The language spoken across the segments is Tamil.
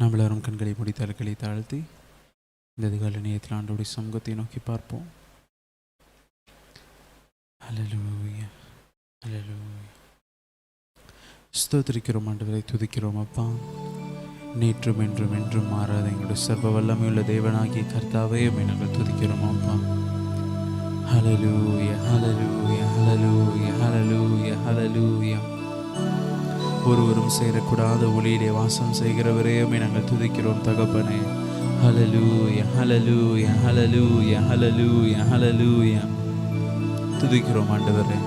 நாம் எல்லாரும் கண்களை மூடி தலைகளை தாழ்த்தி இந்த அதிகாலை நேரத்தில் ஆண்டவருடைய சமூகத்தை நோக்கி பார்ப்போம். ஹல்லேலூயா, ஹல்லேலூயா. ஸ்தோத்திரிக்கிறோம் ஆண்டவரை, துதிக்கிறோம் அப்பா. நேற்றும் என்றும் என்றும் மாறாத எங்களுடைய சர்வ வல்லமையுள்ள தேவனாகிய கர்த்தாவே நாங்கள் துதிக்கிறோம் அப்பா. ஹல்லேலூயா, ஹல்லேலூயா, ஹல்லேலூயா, ஹல்லேலூயா, ஹல்லேலூயா. ஒருவரும் சேரக்கூடாத ஒளியிலே வாசம் செய்கிறவரே நாங்கள் துதிக்கிறோம் தகப்பனே. ஹல்லேலூயா, ஹல்லேலூயா, ஹல்லேலூயா, ஹல்லேலூயா, ஹல்லேலூயா. துதிக்கிறோம் ஆண்டவரே,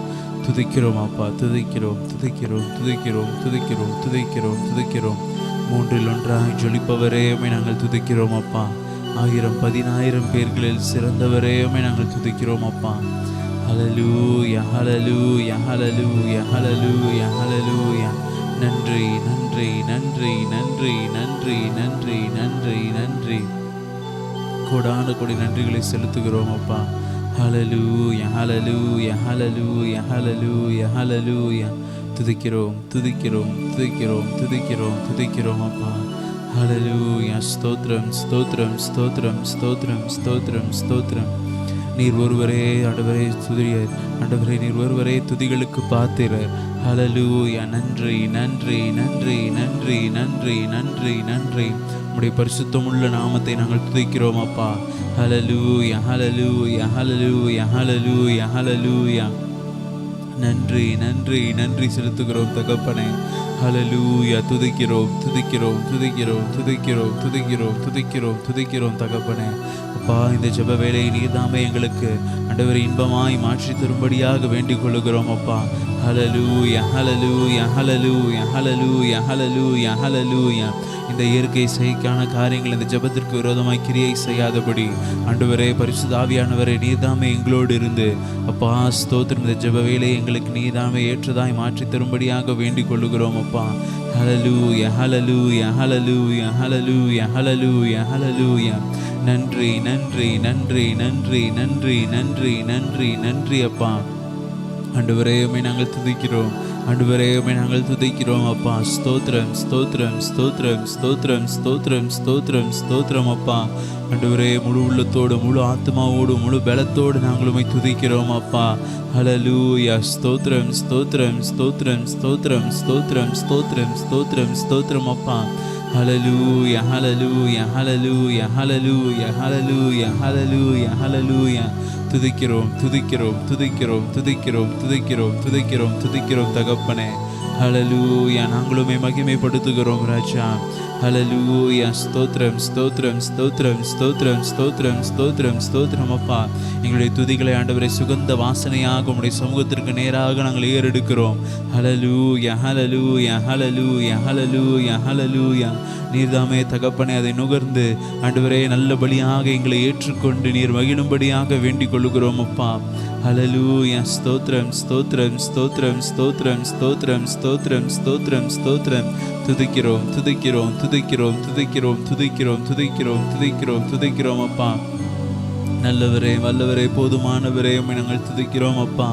துதிக்கிறோம் அப்பா, துதிக்கிறோம், துதிக்கிறோம், துதிக்கிறோம், துதிக்கிறோம், துதிக்கிறோம், துதிக்கிறோம். மூன்றில் ஒன்றாய் ஜொலிப்பவரே நாங்கள் துதிக்கிறோம் அப்பா. 1000-10,000 பேர்களில் சிறந்தவரே நாங்கள் துதிக்கிறோம் அப்பா. ஹல்லேலூயா, ஹல்லேலூயா, ஹல்லேலூயா, ஹல்லேலூயா, ஹல்லேலூயா. நன்றி, நன்றி, நன்றி, நன்றி, நன்றி, நன்றி, நன்றி, நன்றி. கோடான கோடி நன்றிகளை செலுத்துகிறோம் அப்பா. ஹல்லேலூயா, ஹல்லேலூயா, ஹல்லேலூயா, ஹல்லேலூயா, ஹல்லேலூயா. துதிக்கிறோம், துதிக்கிறோம், துதிக்கிறோம், துதிக்கிறோம், துதிக்கிறோம் அப்பா. ஹல்லேலூயா. ஸ்தோத்திரம், ஸ்தோத்திரம், ஸ்தோத்திரம், ஸ்தோத்திரம், ஸ்தோத்திரம், ஸ்தோத்திரம். நீர் ஒருவரே ஆண்டவரே துதியர், ஆண்டவரே நீர் ஒருவரே துதிகளுக்கு பாத்திரர். ஹல்லேலூயா. நன்றி, நன்றி, நன்றி, நன்றி, நன்றி, நன்றி, நன்றி. உம்முடைய பரிசுத்தமுள்ள நாமத்தை நாங்கள் துதிக்கிறோம் அப்பா. ஹல்லேலூயா, ஹல்லேலூயா, ஹல்லேலூயா, ஹல்லேலூயா, ஹல்லேலூயா. நன்றி, நன்றி, நன்றி செலுத்துகிறோம் தகப்பனே. ஹல்லேலூயா. துதிக்கிறோம், துதிக்கிறோம், துதிக்கிறோம், துதிக்கிறோம், துதிக்கிறோம், துதிக்கிறோம், துதிக்கிறோம் தகப்பனே. அப்பா, இந்த ஜெப வேலையை நீர்தாமே எங்களுக்கு ஆண்டவரே இன்பமாய் மாற்றி தரும்படியாக வேண்டிக் கொள்ளுகிறோம் அப்பா. ஹல்லேலூயா, ஹல்லேலூயா, ஹல்லேலூயா, ஹல்லேலூயா, ஹல்லேலூயா, ஹல்லேலூயா. இந்த இயற்கை செய்கான காரியங்கள் இந்த ஜெபத்திற்கு விரோதமாய் கிரியை செய்யாதபடி ஆண்டவரே பரிசுத்த ஆவியானவரே நீர்தாமே எங்களோடு இருந்து அப்பா ஸ்தோத்திரம். இந்த ஜெப வேலையை எங்களுக்கு நீர்தாமே ஏற்றதாய் மாற்றி தரும்படியாக வேண்டிக் கொள்ளுகிறோம் அப்பா. ஹல்லேலூயா, ஹல்லேலூயா, ஹல்லேலூயா, ஹல்லேலூயா, ஹல்லேலூயா, ஹல்லேலூயா. நன்றி, நன்றி, நன்றி, நன்றி, நன்றி, நன்றி, நன்றி, நன்றி அப்பா. ஆண்டவரே உம்மை நாங்கள் துதிக்கிறோம், ஆண்டவரே உம்மை நாங்கள் துதிக்கிறோம் அப்பா. ஸ்தோத்திரம், ஸ்தோத்திரம், ஸ்தோத்திரம், ஸ்தோத்திரம், ஸ்தோத்திரம், ஸ்தோத்திரம், ஸ்தோத்திரம் அப்பா. ஆண்டவரே முழு உள்ளத்தோடு, முழு ஆத்மாவோடு, முழு பலத்தோடு நாங்கள் உம்மை துதிக்கிறோம் அப்பா. ஹல்லேலூயா. ஸ்தோத்திரம், ஸ்தோத்திரம், ஸ்தோத்திரம், ஸ்தோத்திரம், ஸ்தோத்திரம், ஸ்தோத்திரம், ஸ்தோத்திரம், ஸ்தோத்திரம் அப்பா. ஹல்லேலூயா, ஹல்லேலூயா, ஹல்லேலூயா, ஹல்லேலூயா, ஹல்லேலூயா, ஹல்லேலூயா, ஹல்லேலூயா. துதிக்கிறோம், துதிக்கிறோம், துதிக்கிறோம், துதிக்கிறோம், துதிக்கிறோம், துதிக்கிறோம், துதிக்கிறோம் தகப்பனே. ஹல்லேலூயா. நாங்களுமே மகிமைப்படுத்துகிறோம் ராஜா. ஹல்லேலூயா. ஸ்தோத்திரம், ஸ்தோத்திரம், ஸ்தோத்திரம், ஸ்தோத்திரம், ஸ்தோத்திரம், ஸ்தோத்திரம், ஸ்தோத்திரம் அப்பா. எங்களுடைய துதிகளை ஆண்டவரை சுகந்த வாசனையாக உம்முடைய சமூகத்திற்கு நேராக நாங்கள் ஏறெடுக்கிறோம். ஹல்லேலூயா, ஹல்லேலூயா, ஹல்லேலூயா, ஹல்லேலூயா, ஹல்லேலூயா. நீர்தாமே தகப்பனே அதை நுகர்ந்து ஆண்டவரே நல்லபடியாக எங்களை ஏற்றுக்கொண்டு நீர் மகிழும்படியாக வேண்டிக் கொள்ளுகிறோம் அப்பா. ஹல்லேலூயா. ஸ்தோத்திரம், ஸ்தோத்திரம், ஸ்தோத்திரம், ஸ்தோத்திரம், ஸ்தோத்திரம், ஸ்தோத்திரம், ஸ்தோத்திரம், ஸ்தோத்திரம். துதிக்கிறோம், துதிக்கிறோம், துதிக்கிறோம், துதிக்கிறோம், துதிக்கிறோம், துதிக்கிறோம், துதிக்கிறோம், துதிக்கிறோம் அப்பா. நல்லவரே, வல்லவரே, போதுமானவரே உம்மை நாங்கள் துதிக்கிறோம் அப்பா.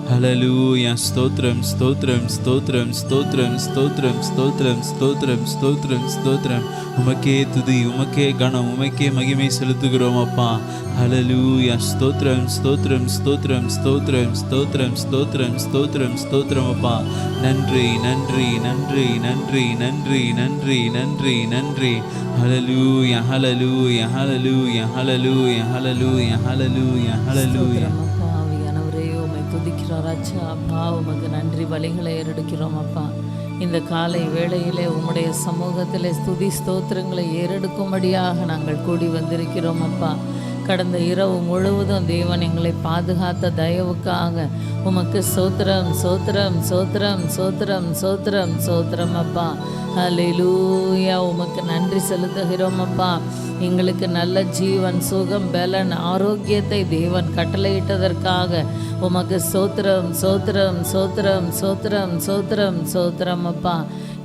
ஹல்லேலூயா. ஸ்தோத்திரம், ஸ்தோத்திரம், ஸ்தோத்திரம், ஸ்தோத்திரம், ஸ்தோத்திரம், ஸ்தோத்திரம், ஸ்தோத்திரம், ஸ்தோத்திரம், ஸ்தோத்திரம். உமக்கே துதி, உமக்கே கணம், உமக்கே மகிமை செலுத்துகிறோம் அப்பா. ஹல்லேலூயா. ஸ்தோத்திரம், ஸ்தோத்திரம், ஸ்தோத்திரம், ஸ்தோத்திரம், ஸ்தோத்திரம், ஸ்தோத்திரம், ஸ்தோத்திரம், ஸ்தோத்திரம் அப்பா. நன்றி, நன்றி, நன்றி, நன்றி, நன்றி, நன்றி, நன்றி, நன்றி. ஹல்லேலூயா, ஹல்லேலூயா, ஹல்லேலூயா, ஹல்லேலூயா, ஹல்லேலூயா, ஹல்லேலூயா, ஹல்லேலூயா. ஆவியானவரே உம்மை துதிக்கிறோம் ராஜா. அப்பா உமக்கு நன்றி பலிகளை ஏறெடுக்கிறோம் அப்பா. இந்த காலை வேளையிலே உம்முடைய சமூகத்திலே ஸ்துதி ஸ்தோத்திரங்களை ஏறெடுக்கும்படியாக நாங்கள் கூடி வந்திருக்கிறோம் அப்பா. கடந்த இரவு முழுவதும் தேவன் எங்களை பாதுகாத்த தயவுக்காக உமக்கு சோத்திரம், சோத்திரம், சோத்திரம், சோத்திரம், சோத்திரம், சோத்திரம் அப்பா. ஹல்லேலூயா. உமக்கு நன்றி செலுத்துகிறோம் அப்பா. எங்களுக்கு நல்ல ஜீவன், சுகம், பலன், ஆரோக்கியத்தை தேவன் கட்டளையிட்டதற்காக உமக்கு சோத்திரம், சோத்திரம், சோத்திரம், சோத்திரம், சோத்திரம், சோத்திரம் அப்பா.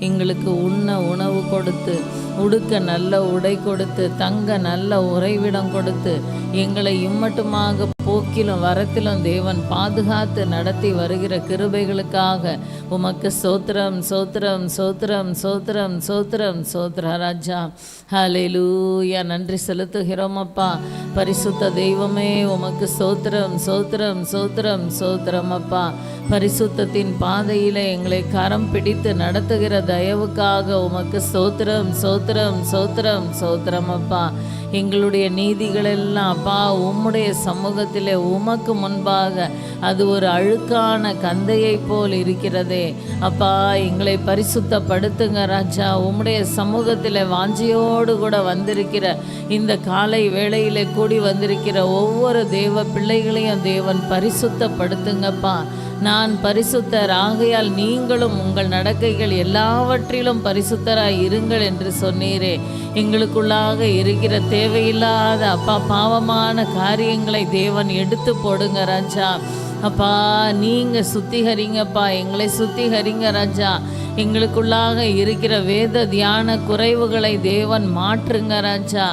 எங்களுக்கு உண்ண உணவு கொடுத்து, உடுக்க நல்ல உடை கொடுத்து, தங்க நல்ல உறைவிடம் கொடுத்து, எங்களை இம்மட்டுமாக போக்கிலும் வரத்திலும் தேவன் பாதுகாத்து நடத்தி வருகிற கிருபைகளுக்காக உமக்கு சோத்திரம் சோத்திரம் சோத்திரம் சோத்திரம் சோத்திரம் சோத்திர ராஜா. ஹல்லேலூயா. நன்றி செலுத்துகிறோம் அப்பா. பரிசுத்த தெய்வமே உமக்கு சோத்திரம் சோத்திரம் சோத்திரம் சோத்திரம் அப்பா. பரிசுத்தத்தின் பாதையில் எங்களை கரம் பிடித்து நடத்துகிற தயவுக்காக உமக்கு சோத்திரம் சோத்திரம் சோத்திரம் சோத்திரம் அப்பா. எங்களுடைய நீதிகளெல்லாம் அப்பா உம்முடைய சமூகத்திலே உமக்கு முன்பாக அது ஒரு அழுக்கான கந்தையை போல் இருக்கிறதே அப்பா. எங்களை பரிசுத்தப்படுத்துங்க ராஜா. உம்முடைய சமூகத்தில் வாஞ்சியோடு கூட வந்திருக்கிற இந்த காலை வேளையிலே கூடி வந்திருக்கிற ஒவ்வொரு தேவ பிள்ளைகளையும் தேவன் பரிசுத்தப்படுத்துங்கப்பா. நான் பரிசுத்தர் ஆகையால் நீங்களும் உங்கள் நடக்கைகள் எல்லாவற்றிலும் பரிசுத்தராய் இருங்கள் என்று சொன்னீரே. எங்களுக்குள்ளாக இருக்கிற தேவையில்லாத அப்பா பாவமான காரியங்களை தேவன் எடுத்து போடுங்க ராஜா. அப்பா நீங்கள் சுத்திகரிங்கப்பா, எங்களை சுத்திகரிங்க ராஜா. எங்களுக்குள்ளாக இருக்கிற வேத தியான குறைவுகளை தேவன் மாற்றுங்க ராஜா.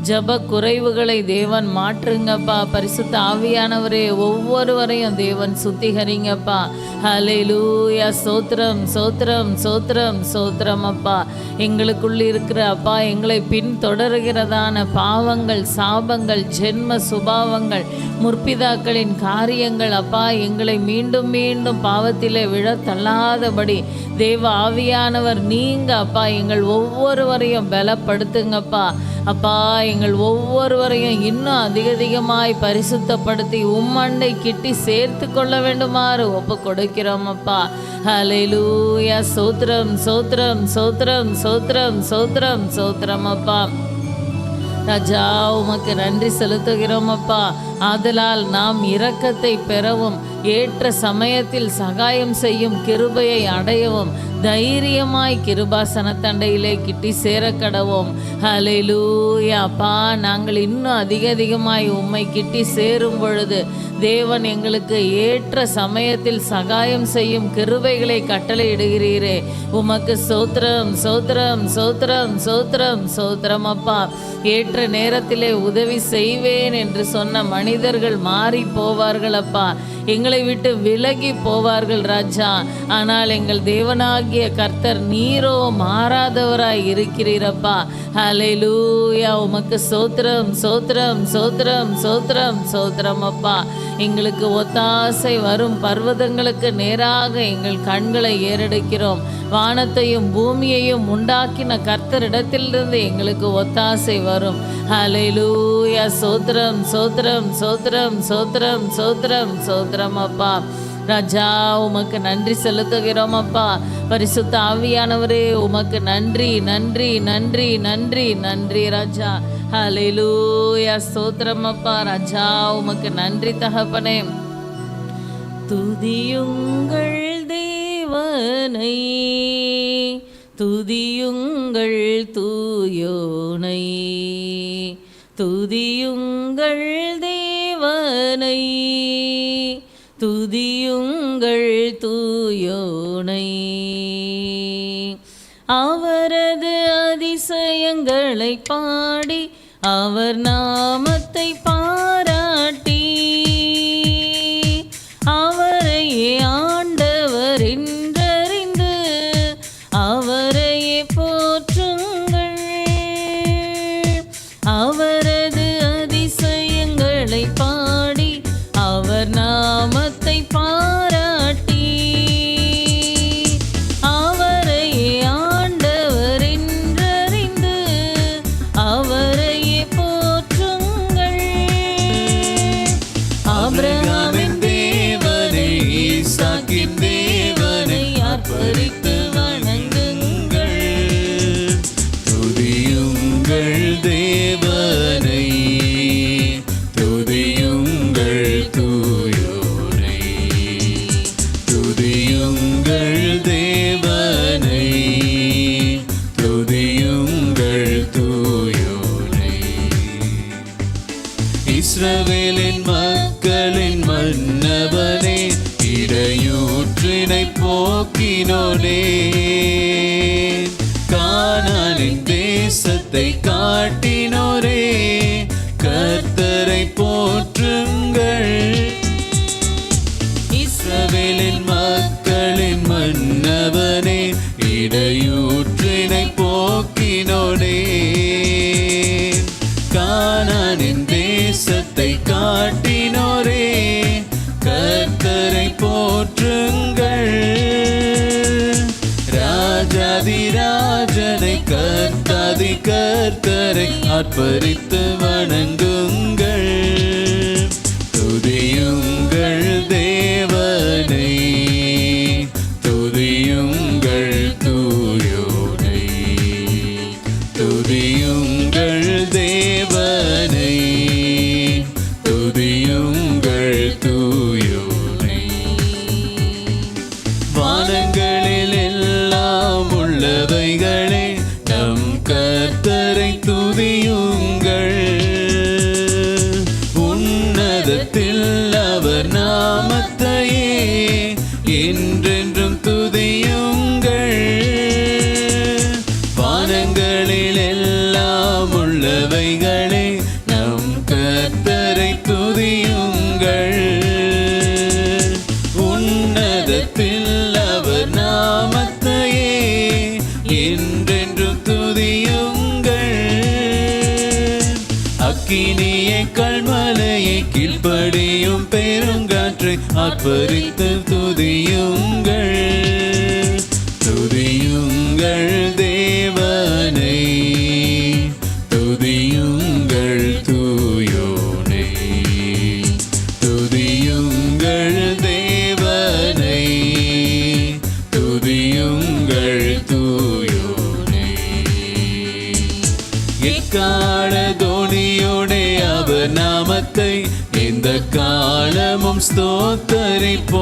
ஜப குறைவுகளை தேவன் மாற்றுங்கப்பா. பரிசுத்த ஆவியானவரே ஒவ்வொருவரையும் தேவன் சுத்திகரிங்கப்பா. ஹல்லேலூயா. சோத்திரம் சோத்திரம் சோத்திரம் சோத்திரம் அப்பா. எங்களுக்குள்ள இருக்கிற அப்பா எங்களை பின்தொடர்கிறதான பாவங்கள் சாபங்கள் ஜென்ம சுபாவங்கள் முற்பிதாக்களின் காரியங்கள் அப்பா எங்களை மீண்டும் மீண்டும் பாவத்திலே விழ தள்ளாதபடி தேவ ஆவியானவர் நீங்க அப்பா எங்கள் ஒவ்வொருவரையும் பலப்படுத்துங்கப்பா. அப்பா எங்கள் ஒவ்வொருவரையும் இன்னும் அதிகமாய் பரிசுத்தப்படுத்தி உம்மண்டை கிட்டி சேர்த்து கொள்ள வேண்டுமாறு ஒப்பு கொடுக்கிறோம் அப்பா. ஹல்லேலூயா. சோத்திரம் சோத்திரம் சோத்திரம் சோத்திரம் சோத்திரம் சோத்திரம் அப்பா. ராஜா உமக்கு நன்றி செலுத்துகிறோம் அப்பா. ஆதலால் நாம் இரக்கத்தை பெறவும் ஏற்ற சமயத்தில் சகாயம் செய்யும் கிருபையை அடையவும் தைரியமாய் கிருபாசனத்தண்டையிலே கிட்டி சேரக்கடவோம். ஹல்லேலூயா. அப்பா நாங்கள் இன்னும் அதிகமாய் உம்மை கிட்டி சேரும் பொழுது தேவன் எங்களுக்கு ஏற்ற சமயத்தில் சகாயம் செய்யும் கிருபைகளை கட்டளையிடுகிறீரே. உமக்கு சோத்திரம் சோத்திரம் சோத்திரம் சோத்திரம் சோத்திரம் அப்பா. ஏற்ற நேரத்திலே உதவி செய்வேன் என்று சொன்ன மனிதர்கள் மாறி போவார்கள் அப்பா. எங்களை விட்டு விலகி போவார்கள் ராஜா. ஆனால் எங்கள் தேவனாகிய கர்த்தர் நீரோ மாறாதவராய் இருக்கிறீரப்பா. ஹல்லேலூயா. உமக்கு சோத்திரம் சோத்திரம் சோத்திரம் சோத்திரம் சோத்திரம் அப்பா. எங்களுக்கு ஒத்தாசை வரும் பர்வதங்களுக்கு நேராக எங்கள் கண்களை ஏறெடுக்கிறோம். வானத்தையும் பூமியையும் உண்டாக்கின கர்த்தரிடத்திலிருந்து எங்களுக்கு ஒத்தாசை வரும். ஹல்லேலூயா. சோத்திரம் சோத்திரம் சோத்திரம் சோத்திரம் சோத்திரம் சோத்திரம் அப்பா. ராஜா உமக்கு நன்றி செலுத்துகிறோம் அப்பா. பரிசுத்த ஆவியானவரே உமக்கு நன்றி நன்றி நன்றி நன்றி நன்றி ராஜா. ஹல்லேலூயா. ஸ்தோத்திரம் அப்பா. ராஜா உமக்கு நன்றி தகப்பனே. துதியுங்கள் தேவனை துதியுங்கள் தூயோனை துதியுங்கள் தேவனை துதியுங்கள் தூயோனை. அவரது அதிசயங்களை பாடி அவர் நாமத்தை பாராட்டி அவரையே ஆண்டவர் என்றறிந்து அவரையே போற்றுங்கள். அவரது அதிசயங்களை பாடி அவர் நாமத்தை பாராட்டி அவரையே ஆண்டவர் என்றறிந்து அவரையே போற்றுங்கள். ஆபிரகாமின் தேவனை ஈசாக்கின் தேவனை ஆர்ப்பரித்து வணங்குங்கள். துதியுங்கள் தேவனை துதியுங்கள் தூயோனை துதியுங்கள் தேவனை துதியுங்கள் தூயோனை. இஸ்ரவேலின் மக்களின் மன்னவனே இடையூற்றினை போக்கினோனே. கானானின் தேசத்தை காட்டினோரே கர்த்தரை போற்றுங்கள். கர்த்தரை ஆர்ப்பரித்து வணங்குங்கள். துதியுங்கள் தேவனை, துதியுங்கள் தூயோனை, துதியுங்கள் தேவனை, துதியுங்கள் தூயோனை. வானங்களில் எல்லாம் உள்ளவைகளே நம் கர்த்தரை துதியுங்கள். உன்னதத்தில் அவர் நாமத்தையே என்றென்றும் துதியுங்கள். வானங்களில் எல்லாம் உள்ளவைகளே நம் கர்த்தரை துதியுங்கள். உன்னதத்தில் அவர் நாமத்தையே என்றென்றும் துதியுங்கள். அக்கினியை கல்மலையை கீழ்ப்படியும் பெருங்காற்றை ஆர்ப்பரித்து துதியுங்கள். துதியுங்கள் தேவனை, துதியுங்கள் தூயோனை, துதியுங்கள் தேவனை, துதியுங்கள் தூயோனை. எக்கால தோணியோடே அவர் நாமத்தை இந்த காலமும் ஸ்தோத்தரிப்போம்.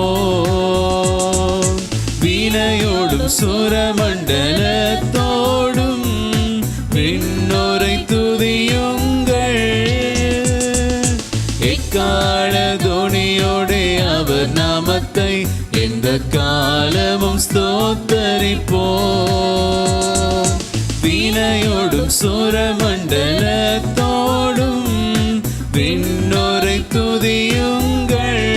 வீணையோடும் சுரமண்டலத்தோடும் விண்ணோரை துதியுங்கள். எக்கால தோணியோடே அவர் நாமத்தை இந்த காலமும் ஸ்தோத்தரிப்போம். வீணையோடும் சுரமண்டலத்தோடும் விண்ணோரை துதியுங்கள்.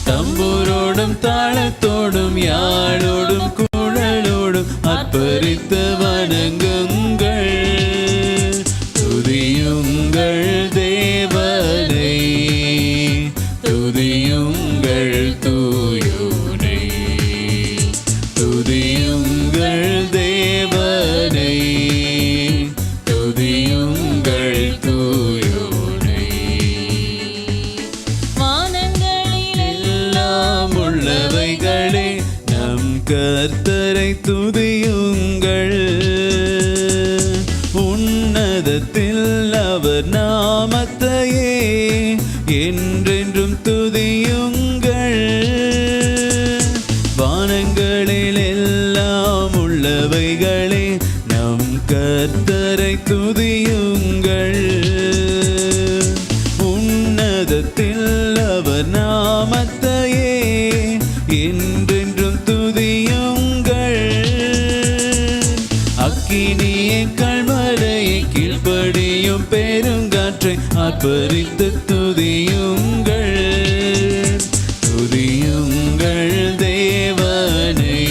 தம்புரோடும் தாளத்தோடும் யாழோடும் குழலோடும் ஆர்ப்பரித்து வணங்குங்கள். துதியுங்கள் தேவனை, துதியுங்கள் தூயோனை, துதியுங்கள் தேவனை, துதியுங்கள் தூயோனை. வானங்களில் எல்லாம் உள்ளவைகளே நம் கர்த்தரை துதியுங்கள். உன்னதத்தில் அவர் நாமத்தையே என்றென்றும் துதியுங்கள். வானங்களில் எல்லாம் உள்ளவைகளே நம் கர்த்தரை துதியுங்கள். உன்னதத்தில் அவர் நாமத்தையே என்றென்றும் துதியுங்கள். அக்கினியை கல்மலையை கீழ்ப்படியும் பெருங்காற்றை ஆர்ப்பரித்து துதியுங்கள். துதியுங்கள் தேவனை,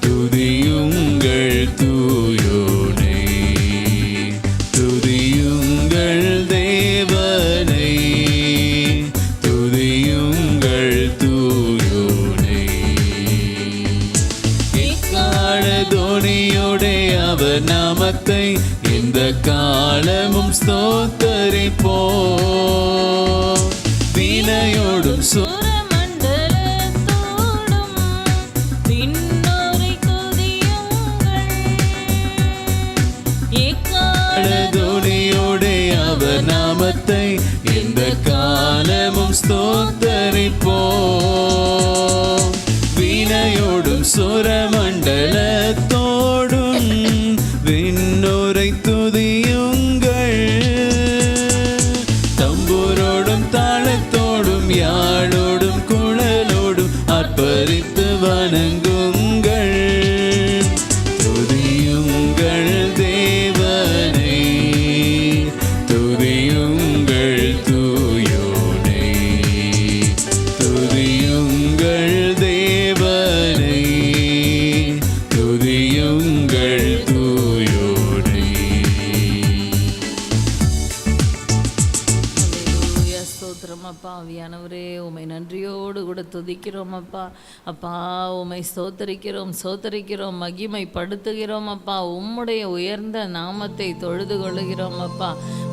துதியுங்கள் தூயோனை, துதியுங்கள் தேவனை, துதியுங்கள் தூயோனை. எக்கால தோணியோடே அவர் நாமத்தை இந்த காலமும் ஸ்தோத்தரிப்போம். வீணையோடும் சுரமண்டலத்தோடும் விண்ணோரை துதியுங்கள். எக்கால தோணியோடே அவர் நாமத்தை இந்த காலமும் ஸ்தோத்தரிப்போம். வீணையோடும் சுரமண்டலத்தோடும் விண்ணோரை துதியுங்கள். தம்புரோடும் தாளத்தோடும் யாழோடும் குழலோடும் ஆர்ப்பரித்து வணங்குங்கள். துதியுங்கள் தேவனை, துதியுங்கள் தூயோனை, துதியுங்கள் தேவனை, துதியுங்கள் தூயோனை. ஸ்தோத்திரம் அப்பா. ஆவியானவரே, உம்மை நன்றியோடு கூட துதிக்கிறோம் அப்பா. அப்பா, உம்மை ஸ்தோத்தரிக்கிறோம், மகிமைப்படுத்துகிறோம் அப்பா. உம்முடைய உயர்ந்த நாமத்தை தொழுது கொள்ளுகிறோம் அப்பா.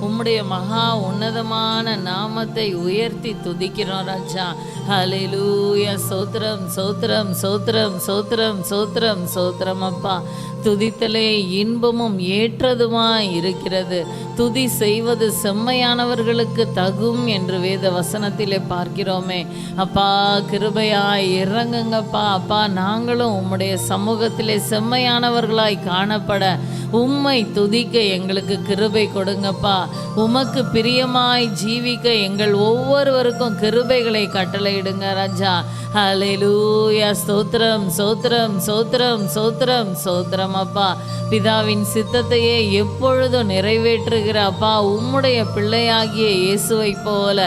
உம்முடைய மகா உன்னதமான நாமத்தை உயர்த்தி துதிக்கிறோம் ராஜா. ஹல்லேலூயா. சோத்திரம் சோத்திரம் சோத்திரம் சோத்திரம் சோத்திரம் சோத்திரம் அப்பா. துதித்தலே இன்பமும் ஏற்றதுமாய் இருக்கிறது. துதி செய்வது செம்மையானவர்களுக்கு தகும் என்று வேத வசனத்திலே பார்க்கிறோமே. அப்பா, கிருபையாய் இறங்குங்கப்பா. அப்பா, நாங்களும் உம்முடைய சமூகத்திலே செம்மையானவர்களாய் காணப்பட உம்மை துதிக்க எங்களுக்கு கிருபை கொடுங்கப்பா. உமக்கு பிரியமாய் ஜீவிக்க எங்கள் ஒவ்வொருவருக்கும் கிருபைகளை கட்டளையிடுங்க ராஜா. ஹல்லேலூயா. ஸ்தோத்திரம் சோத்திரம் சோத்திரம் சோத்திரம் சோத்திரம் அப்பா. பிதாவின் சித்தத்தையே எப்பொழுதும் நிறைவேற்றுகிற அப்பா, உம்முடைய பிள்ளையாகிய இயேசுவை போல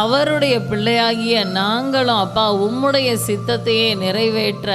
அவருடைய பிள்ளையாகிய நாங்களும் அப்பா உம்முடைய சித்தத்தையே நிறைவேற்ற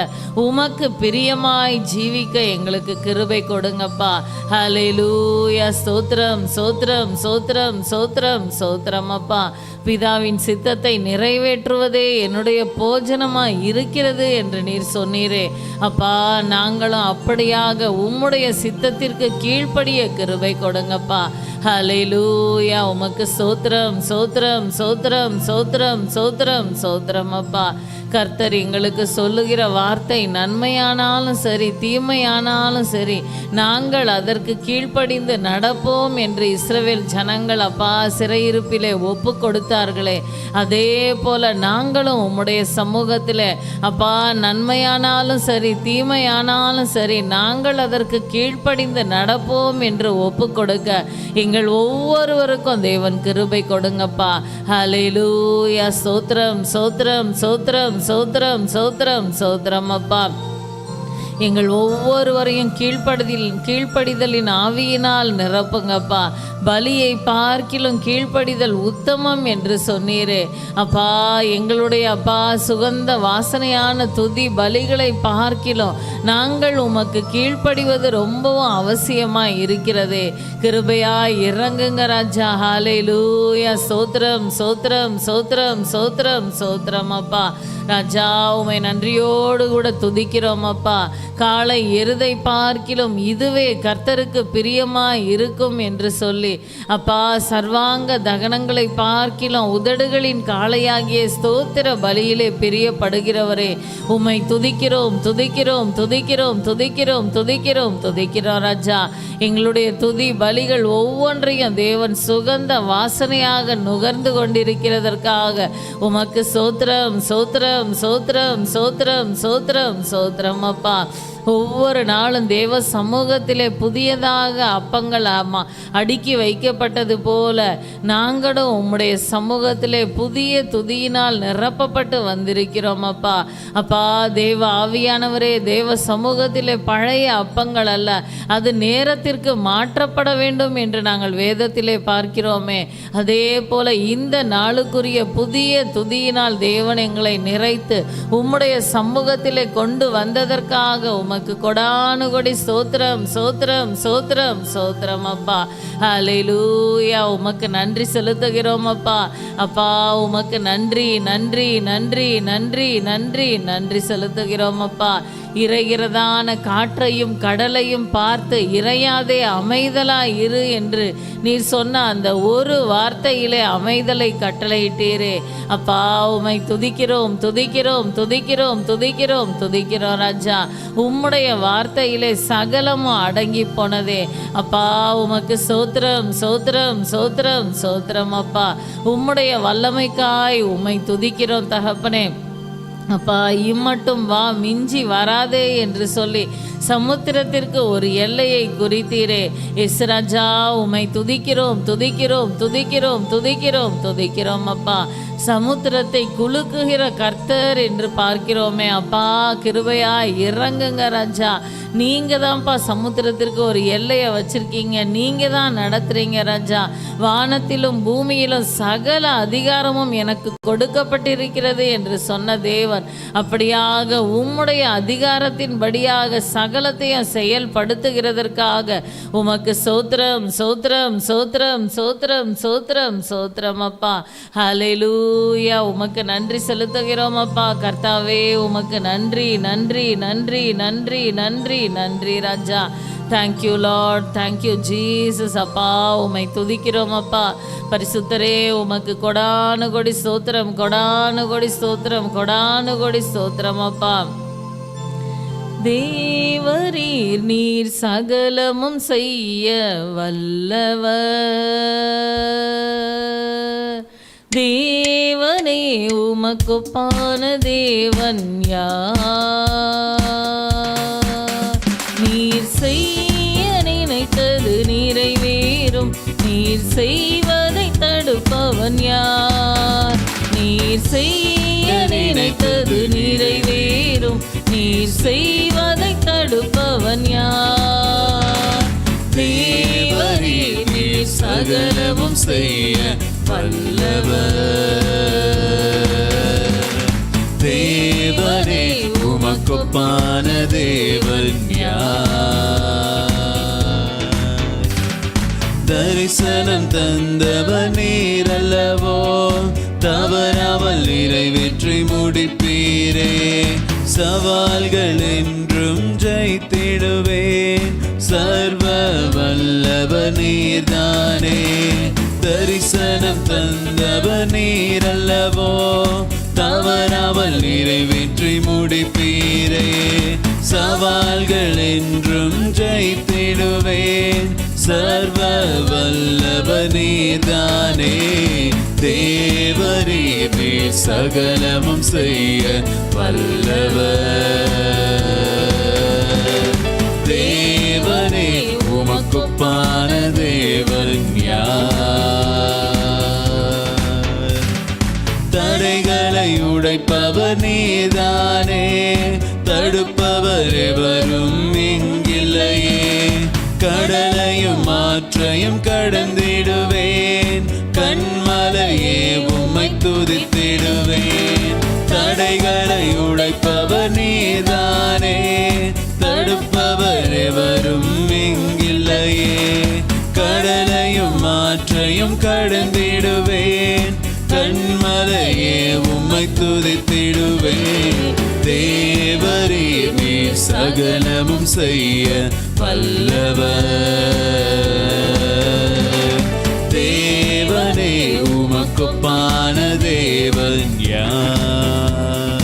உமக்கு பிரியமாய் ஜீவிக்க எங்களுக்கு கிருபை கொடுங்கப்பா. ஹல்லேலூயா. ஸ்தோத்திரம் சோத்திரம் சோத்திரம் சோத்திரம் சோத்திரம் அப்பா. பிதாவின் சித்தத்தை நிறைவேற்றுவதே என்னுடைய போஜனமாய் இருக்கிறது என்று நீர் சொன்னீரே அப்பா. நாங்களும் அப்படியாக உம்முடைய சித்தத்திற்கு கீழ்ப்படிய கிருபை கொடுங்கப்பா. ஹல்லேலூயா. உமக்கு சோத்திரம் சோத்திரம் சோத்திரம் சோத்திரம் சோத்திரம் சோத்திரம் அப்பா. கர்த்தர் எங்களுக்கு சொல்லுகிற வார்த்தை நன்மையானாலும் சரி தீமையானாலும் சரி நாங்கள் அதற்கு கீழ்ப்படிந்து நடப்போம் என்று இஸ்ரவேல் ஜனங்கள் அப்பா சிறையிருப்பிலே ஒப்பு கொடுத்தார்களே, அதே போல நாங்களும் உம்முடைய சமூகத்தில் அப்பா நன்மையானாலும் சரி தீமையானாலும் சரி நாங்கள் அதற்கு கீழ்ப்படிந்து நடப்போம் என்று ஒப்பு கொடுக்க எங்கள் ஒவ்வொருவருக்கும் தேவன் கிருபை கொடுங்கப்பா. ஹல்லேலூயா. ஸ்தோத்திரம் சோத்திரம் சோத்திரம் சோத்திரம் சோத்திரம் சோத்திரம் அப்பா. எங்கள் ஒவ்வொருவரையும் கீழ்ப்படிதலின் ஆவியினால் நிரப்புங்கப்பா. பலியை பார்க்கிலும் கீழ்ப்படிதல் உத்தமம் என்று சொன்னீரே அப்பா. எங்களுடைய அப்பா சுகந்த வாசனையான துதி பலிகளை பார்க்கிலும் நாங்கள் உமக்கு கீழ்ப்படிவது ரொம்பவும் அவசியமாக இருக்கிறதே. கிருபையாய் இறங்குங்க ராஜா. ஹல்லேலூயா. சோத்திரம் சோத்திரம் சோத்திரம் சோத்திரம் சோத்திரம் அப்பா. ராஜா, உமை நன்றியோடு கூட துதிக்கிறோம் அப்பா. காளை எருதை பார்க்கிலும் இதுவே கர்த்தருக்கு பிரியமாய் இருக்கும் என்று சொல்லி அப்பா சர்வாங்க தகனங்களை பார்க்கிலும் உதடுகளின் காளையாகிய ஸ்தோத்திர பலியிலே பிரியப்படுகிறவரே, உம்மை துதிக்கிறோம் துதிக்கிறோம் துதிக்கிறோம் துதிக்கிறோம் துதிக்கிறோம் துதிக்கிறோம் ராஜா. எங்களுடைய துதி பலிகள் ஒவ்வொன்றையும் தேவன் சுகந்த வாசனையாக நுகர்ந்து கொண்டிருக்கிறதற்காக உமக்கு சோத்திரம் சோத்திரம் சோத்திரம் சோத்திரம் சோத்திரம் சோத்திரம் அப்பா. ஒவ்வொரு நாளும் தேவ சமூகத்திலே புதியதாக அப்பங்கள் அடுக்கி வைக்கப்பட்டது போல நாங்களும் உம்முடைய சமூகத்திலே புதிய துதியினால் நிரப்பப்பட்டு வந்திருக்கிறோம் அப்பா. அப்பா, தேவ ஆவியானவரே, தேவ சமூகத்திலே பழைய அப்பங்கள் அல்ல, அது நேரத்திற்கு மாற்றப்பட வேண்டும் என்று நாங்கள் வேதத்திலே பார்க்கிறோமே. அதே போல இந்த நாளுக்குரிய புதிய துதியினால் தேவன் எங்களை நிறைத்து உம்முடைய சமூகத்திலே கொண்டு வந்ததற்காக உமக்கு கொடானு கொடி ஸ்தோத்திரம் ஸ்தோத்திரம் ஸ்தோத்திரம் ஸ்தோத்திரம் அப்பா. ஹல்லேலூயா. உமக்கு நன்றி செலுத்துகிறோம் அப்பா. அப்பா, உமக்கு நன்றி நன்றி நன்றி நன்றி நன்றி நன்றி செலுத்துகிறோம் அப்பா. இறைகிறதான காற்றையும் கடலையும் பார்த்து இறையாதே அமைதலாய் இரு என்று நீர் சொன்ன அந்த ஒரு வார்த்தையிலே அமைதலை கட்டளையிட்டீரே அப்பா. உம்மை துதிக்கிறோம் துதிக்கிறோம் துதிக்கிறோம் துதிக்கிறோம் துதிக்கிறோம் ராஜா. உம்முடைய வார்த்தையிலே சகலமும் அடங்கி போனதே அப்பா. உமக்கு சோத்திரம் சோத்திரம் சோத்திரம் சோத்திரம் அப்பா. உம்முடைய வல்லமைக்காய் உம்மை துதிக்கிறோம் தகப்பனே. அப்பா, இம்மட்டும் வா, மிஞ்சி வராதே என்று சொல்லி சமுத்திரத்திற்கு ஒரு எல்லையை குறித்தீரே. இஸ்ராஜா, உம்மை துதிக்கிறோம் துதிக்கிறோம் துதிக்கிறோம் துதிக்கிறோம் துதிக்கிறோம் அப்பா. சமுத்திரத்தை குலுக்குகிற கர்த்தர் என்று பார்க்கிறோமே. அப்பா கிருபையாய் இறங்குங்க ராஜா. நீங்கள் தான்ப்பா சமுத்திரத்திற்கு ஒரு எல்லையை வச்சிருக்கீங்க, நீங்கள் தான் நடத்துகிறீங்க ராஜா. வானத்திலும் பூமியிலும் சகல அதிகாரமும் எனக்கு கொடுக்கப்பட்டிருக்கிறது என்று சொன்ன தேவன், அப்படியாக உம்முடைய அதிகாரத்தின்படியாக சகலத்தையும் செயல்படுத்துகிறதற்காக உமக்கு சோத்திரம் சோத்திரம் சோத்திரம் சோத்திரம் சோத்திரம் சோத்திரம் அப்பா. ஹல்லேலூயா. உமக்கு நன்றி செலுத்துகிறோம் அப்பா. கர்த்தாவே உமக்கு நன்றி நன்றி நன்றி நன்றி நன்றி நன்றி ராஜா. Thank you lord, thank you Jesus. அப்பா உம்மை துதிக்கிறோம் அப்பா. பரிசுத்தரே உமக்கு கொடானு கொடி ஸ்தோத்திரம், கொடானு கொடி ஸ்தோத்திரம், கொடானு கொடி ஸ்தோத்திரம் அப்பா. தேவரீர் நீர் சகலமும் செய்ய வல்லவர். தேவனே உமக்கொப்பான தேவன் யார்? நீர் செய்ய நினைத்தது நிறைவேறும், நீர் செய்வதை தடுப்பவன் யார்? நீர் செய்ய நினைத்தது நிறைவேறும், நீர் செய்வதை தடுப்பவன் யார்? தேவரே நீர் சகலமும் செய்ய வல்லவர். தேவரே உமக்கொப்பான தேவன் யார்? தரிசனம் தந்தவர் நீர் அல்லவோ, தவறாமல் நிறைவேற்றி முடிப்பீரே. சவால்கள் என்றும் ஜெயித்திடுவேன், சர்வ வல்லவர் நீர்தானே. தரிசனம் தந்தவர் நீர் அல்லவோ, தவறாமல் நிறைவேற்றி முடிப்பீரே. சவால்கள் என்றும் ஜெயித்திடுவேன், சர்வ வல்லவர் நீர்தானே. தேவரே நீர் சகலமும் செய்ய வல்லவர். தேவனே உமக்கொப்பான தேவன் யார்? தடைகளை உடைப்பவர் நீதானே, தடுப்பவர் எவரும் இங்கில்லையே. கடலையும் மாற்றையும் கடந்திடுவேன், கண்மலையே உம்மை துதித்திடுவேன். தடைகளை உடைப்பவர் நீதானே, தடுப்பவர் எவரும் இங்கில்லையே. கடலையும் மாற்றையும் கடந்திடுவேன், கண்மலையே உம்மை துதித்திடுவேன். தேவரே நீர் சகலமும் செய்ய வல்லவர். தேவனே உமக்கொப்பான தேவன் யார்?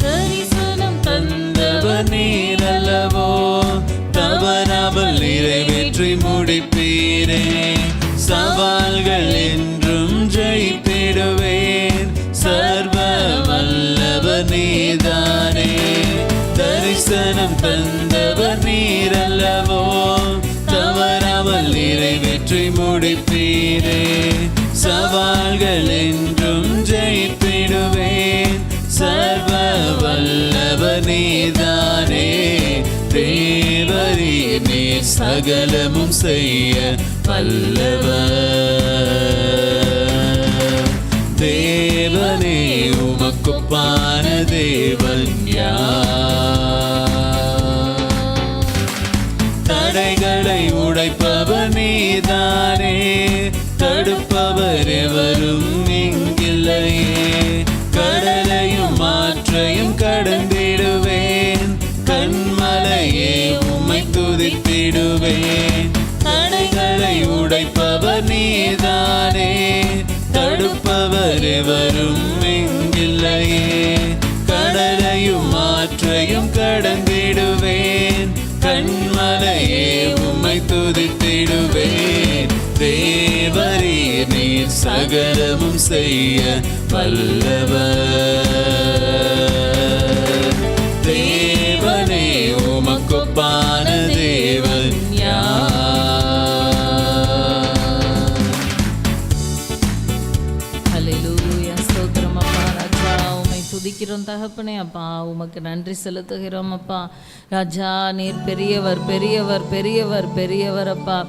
தரிசனம் தந்தவர் நீர் அல்லவோ, தவறாமல் நிறைவேற்றி முடிப்பீரே. சவால்கள் என்றும் ஜெயித்திடுவேன், சர்வ வல்லவர் நீதானே. தரிசனம் தந்தவர் நீர் அல்லவோ, தவறாமல் நிறைவேற்றி முடிப்பீரே. சவால்கள் என்றும் ஜெயித்திடுவேன், சர்வ வல்லவர் நீதானே. தேவரே நீர் சகலமும் செய்ய வல்லவர். தேவனே உமக்கொப்பான தேவன் யார்? தடைகளை உடைப்பவர் நீதானே, தடுப்பவர் எவரும் இங்கில்லையே. கடலையும் மாற்றையும் கடந்திடுவேன், கண்மலையே உம்மை துதித்திடுவேன். தடைகளை உடைப்பவர் நீதானே, தடுப்பவர் எவரும் இங்கில்லையே. கடலையும் மாற்றையும் கடந்திடுவேன், கண்மலையே உம்மை துதித்திடுவேன். தேவரே நீர் சகலமும் செய்ய வல்லவர். தேவனே உமக்கொப்பான தேவன் யார்? துதிக்கிறோம் தகப்பனே. அப்பா உமக்கு நன்றி செலுத்துகிறோம் அப்பா. ராஜா நீர் பெரியவர் பெரியவர் பெரியவர் பெரியவர் அப்பா.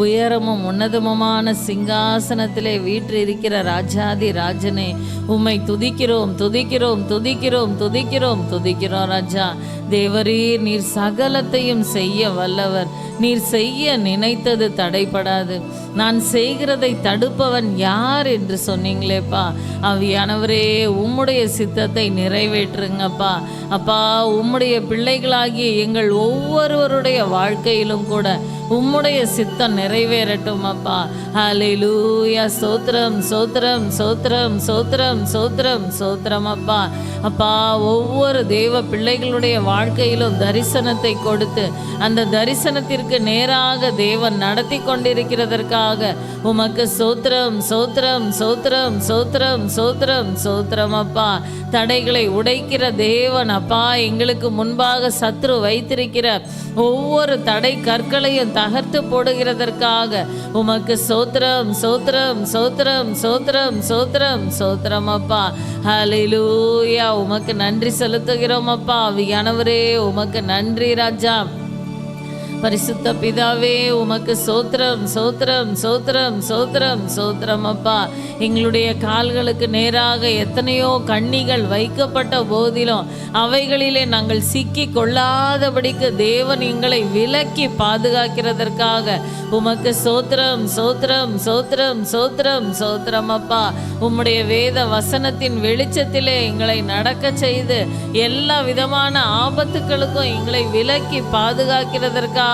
உயரமும் உன்னதமுமான சிங்காசனத்திலே வீற்றிருக்கிற ராஜாதி ராஜனே, உம்மை துதிக்கிறோம் துதிக்கிறோம் துதிக்கிறோம் துதிக்கிறோம் துதிக்கிறோம் ராஜா. தேவரீர் நீர் சகலத்தையும் செய்ய வல்லவர். நீர் செய்ய நினைத்தது தடைபடாது. நான் செய்கிறதை தடுப்பவன் யார் என்று சொன்னீங்களேப்பா. ஆவியானவரே உம்முடைய சித்தத்தை நிறைவேற்றுங்கப்பா. அப்பா உம்முடைய பிள்ளைகளாகிய எங்கள் ஒவ்வொருவருடைய வாழ்க்கையிலும் கூட உம்முடைய சித்தம் நிறைவேறட்டும் அப்பா. ஹல்லேலூயா. சோத்திரம் சோத்திரம் சோத்திரம் சோத்திரம் சோத்திரம் சோத்திரம் அப்பா. அப்பா ஒவ்வொரு தேவ பிள்ளைகளுடைய வாழ்க்கையிலும் தரிசனத்தை கொடுத்து அந்த தரிசனத்திற்கு நேராக தேவன் நடத்தி கொண்டிருக்கிறதற்காக உமக்கு சோத்திரம் சோத்திரம் சோத்திரம் சோத்திரம் சோத்திரம் சோத்திரம் அப்பா. தடைகளை உடைக்கிற தேவன் அப்பா, எங்களுக்கு முன்பாக சத்ரு வைத்திருக்கிற ஒவ்வொரு தடை கற்களையும் தகர்த்து போடுகிறதற்காக உமக்கு சோத்திரம் சோத்திரம் சோத்திரம் சோத்திரம் சோத்திரம் சோத்திரம் அப்பா. ஹல்லேலூயா. உமக்கு நன்றி செலுத்துகிறோம் அப்பா. ஆவியானவரே உமக்கு நன்றி ராஜா. பரிசுத்த பிதாவே உமக்கு சோத்திரம் சோத்திரம் சோத்திரம் சோத்திரம் சோத்திரம் அப்பா. எங்களுடைய கால்களுக்கு நேராக எத்தனையோ கண்ணிகள் வைக்கப்பட்ட போதிலும் அவைகளிலே நாங்கள் சிக்கி கொள்ளாதபடிக்கு தேவன் எங்களை விலக்கி பாதுகாக்கிறதற்காக உமக்கு சோத்திரம் சோத்திரம் சோத்திரம் சோத்திரம் சோத்திரம் அப்பா. உம்முடைய வேத வசனத்தின் வெளிச்சத்திலே எங்களை நடக்க செய்து எல்லா விதமான ஆபத்துக்களுக்கும் எங்களை விலக்கி பாதுகாக்கிறதற்காக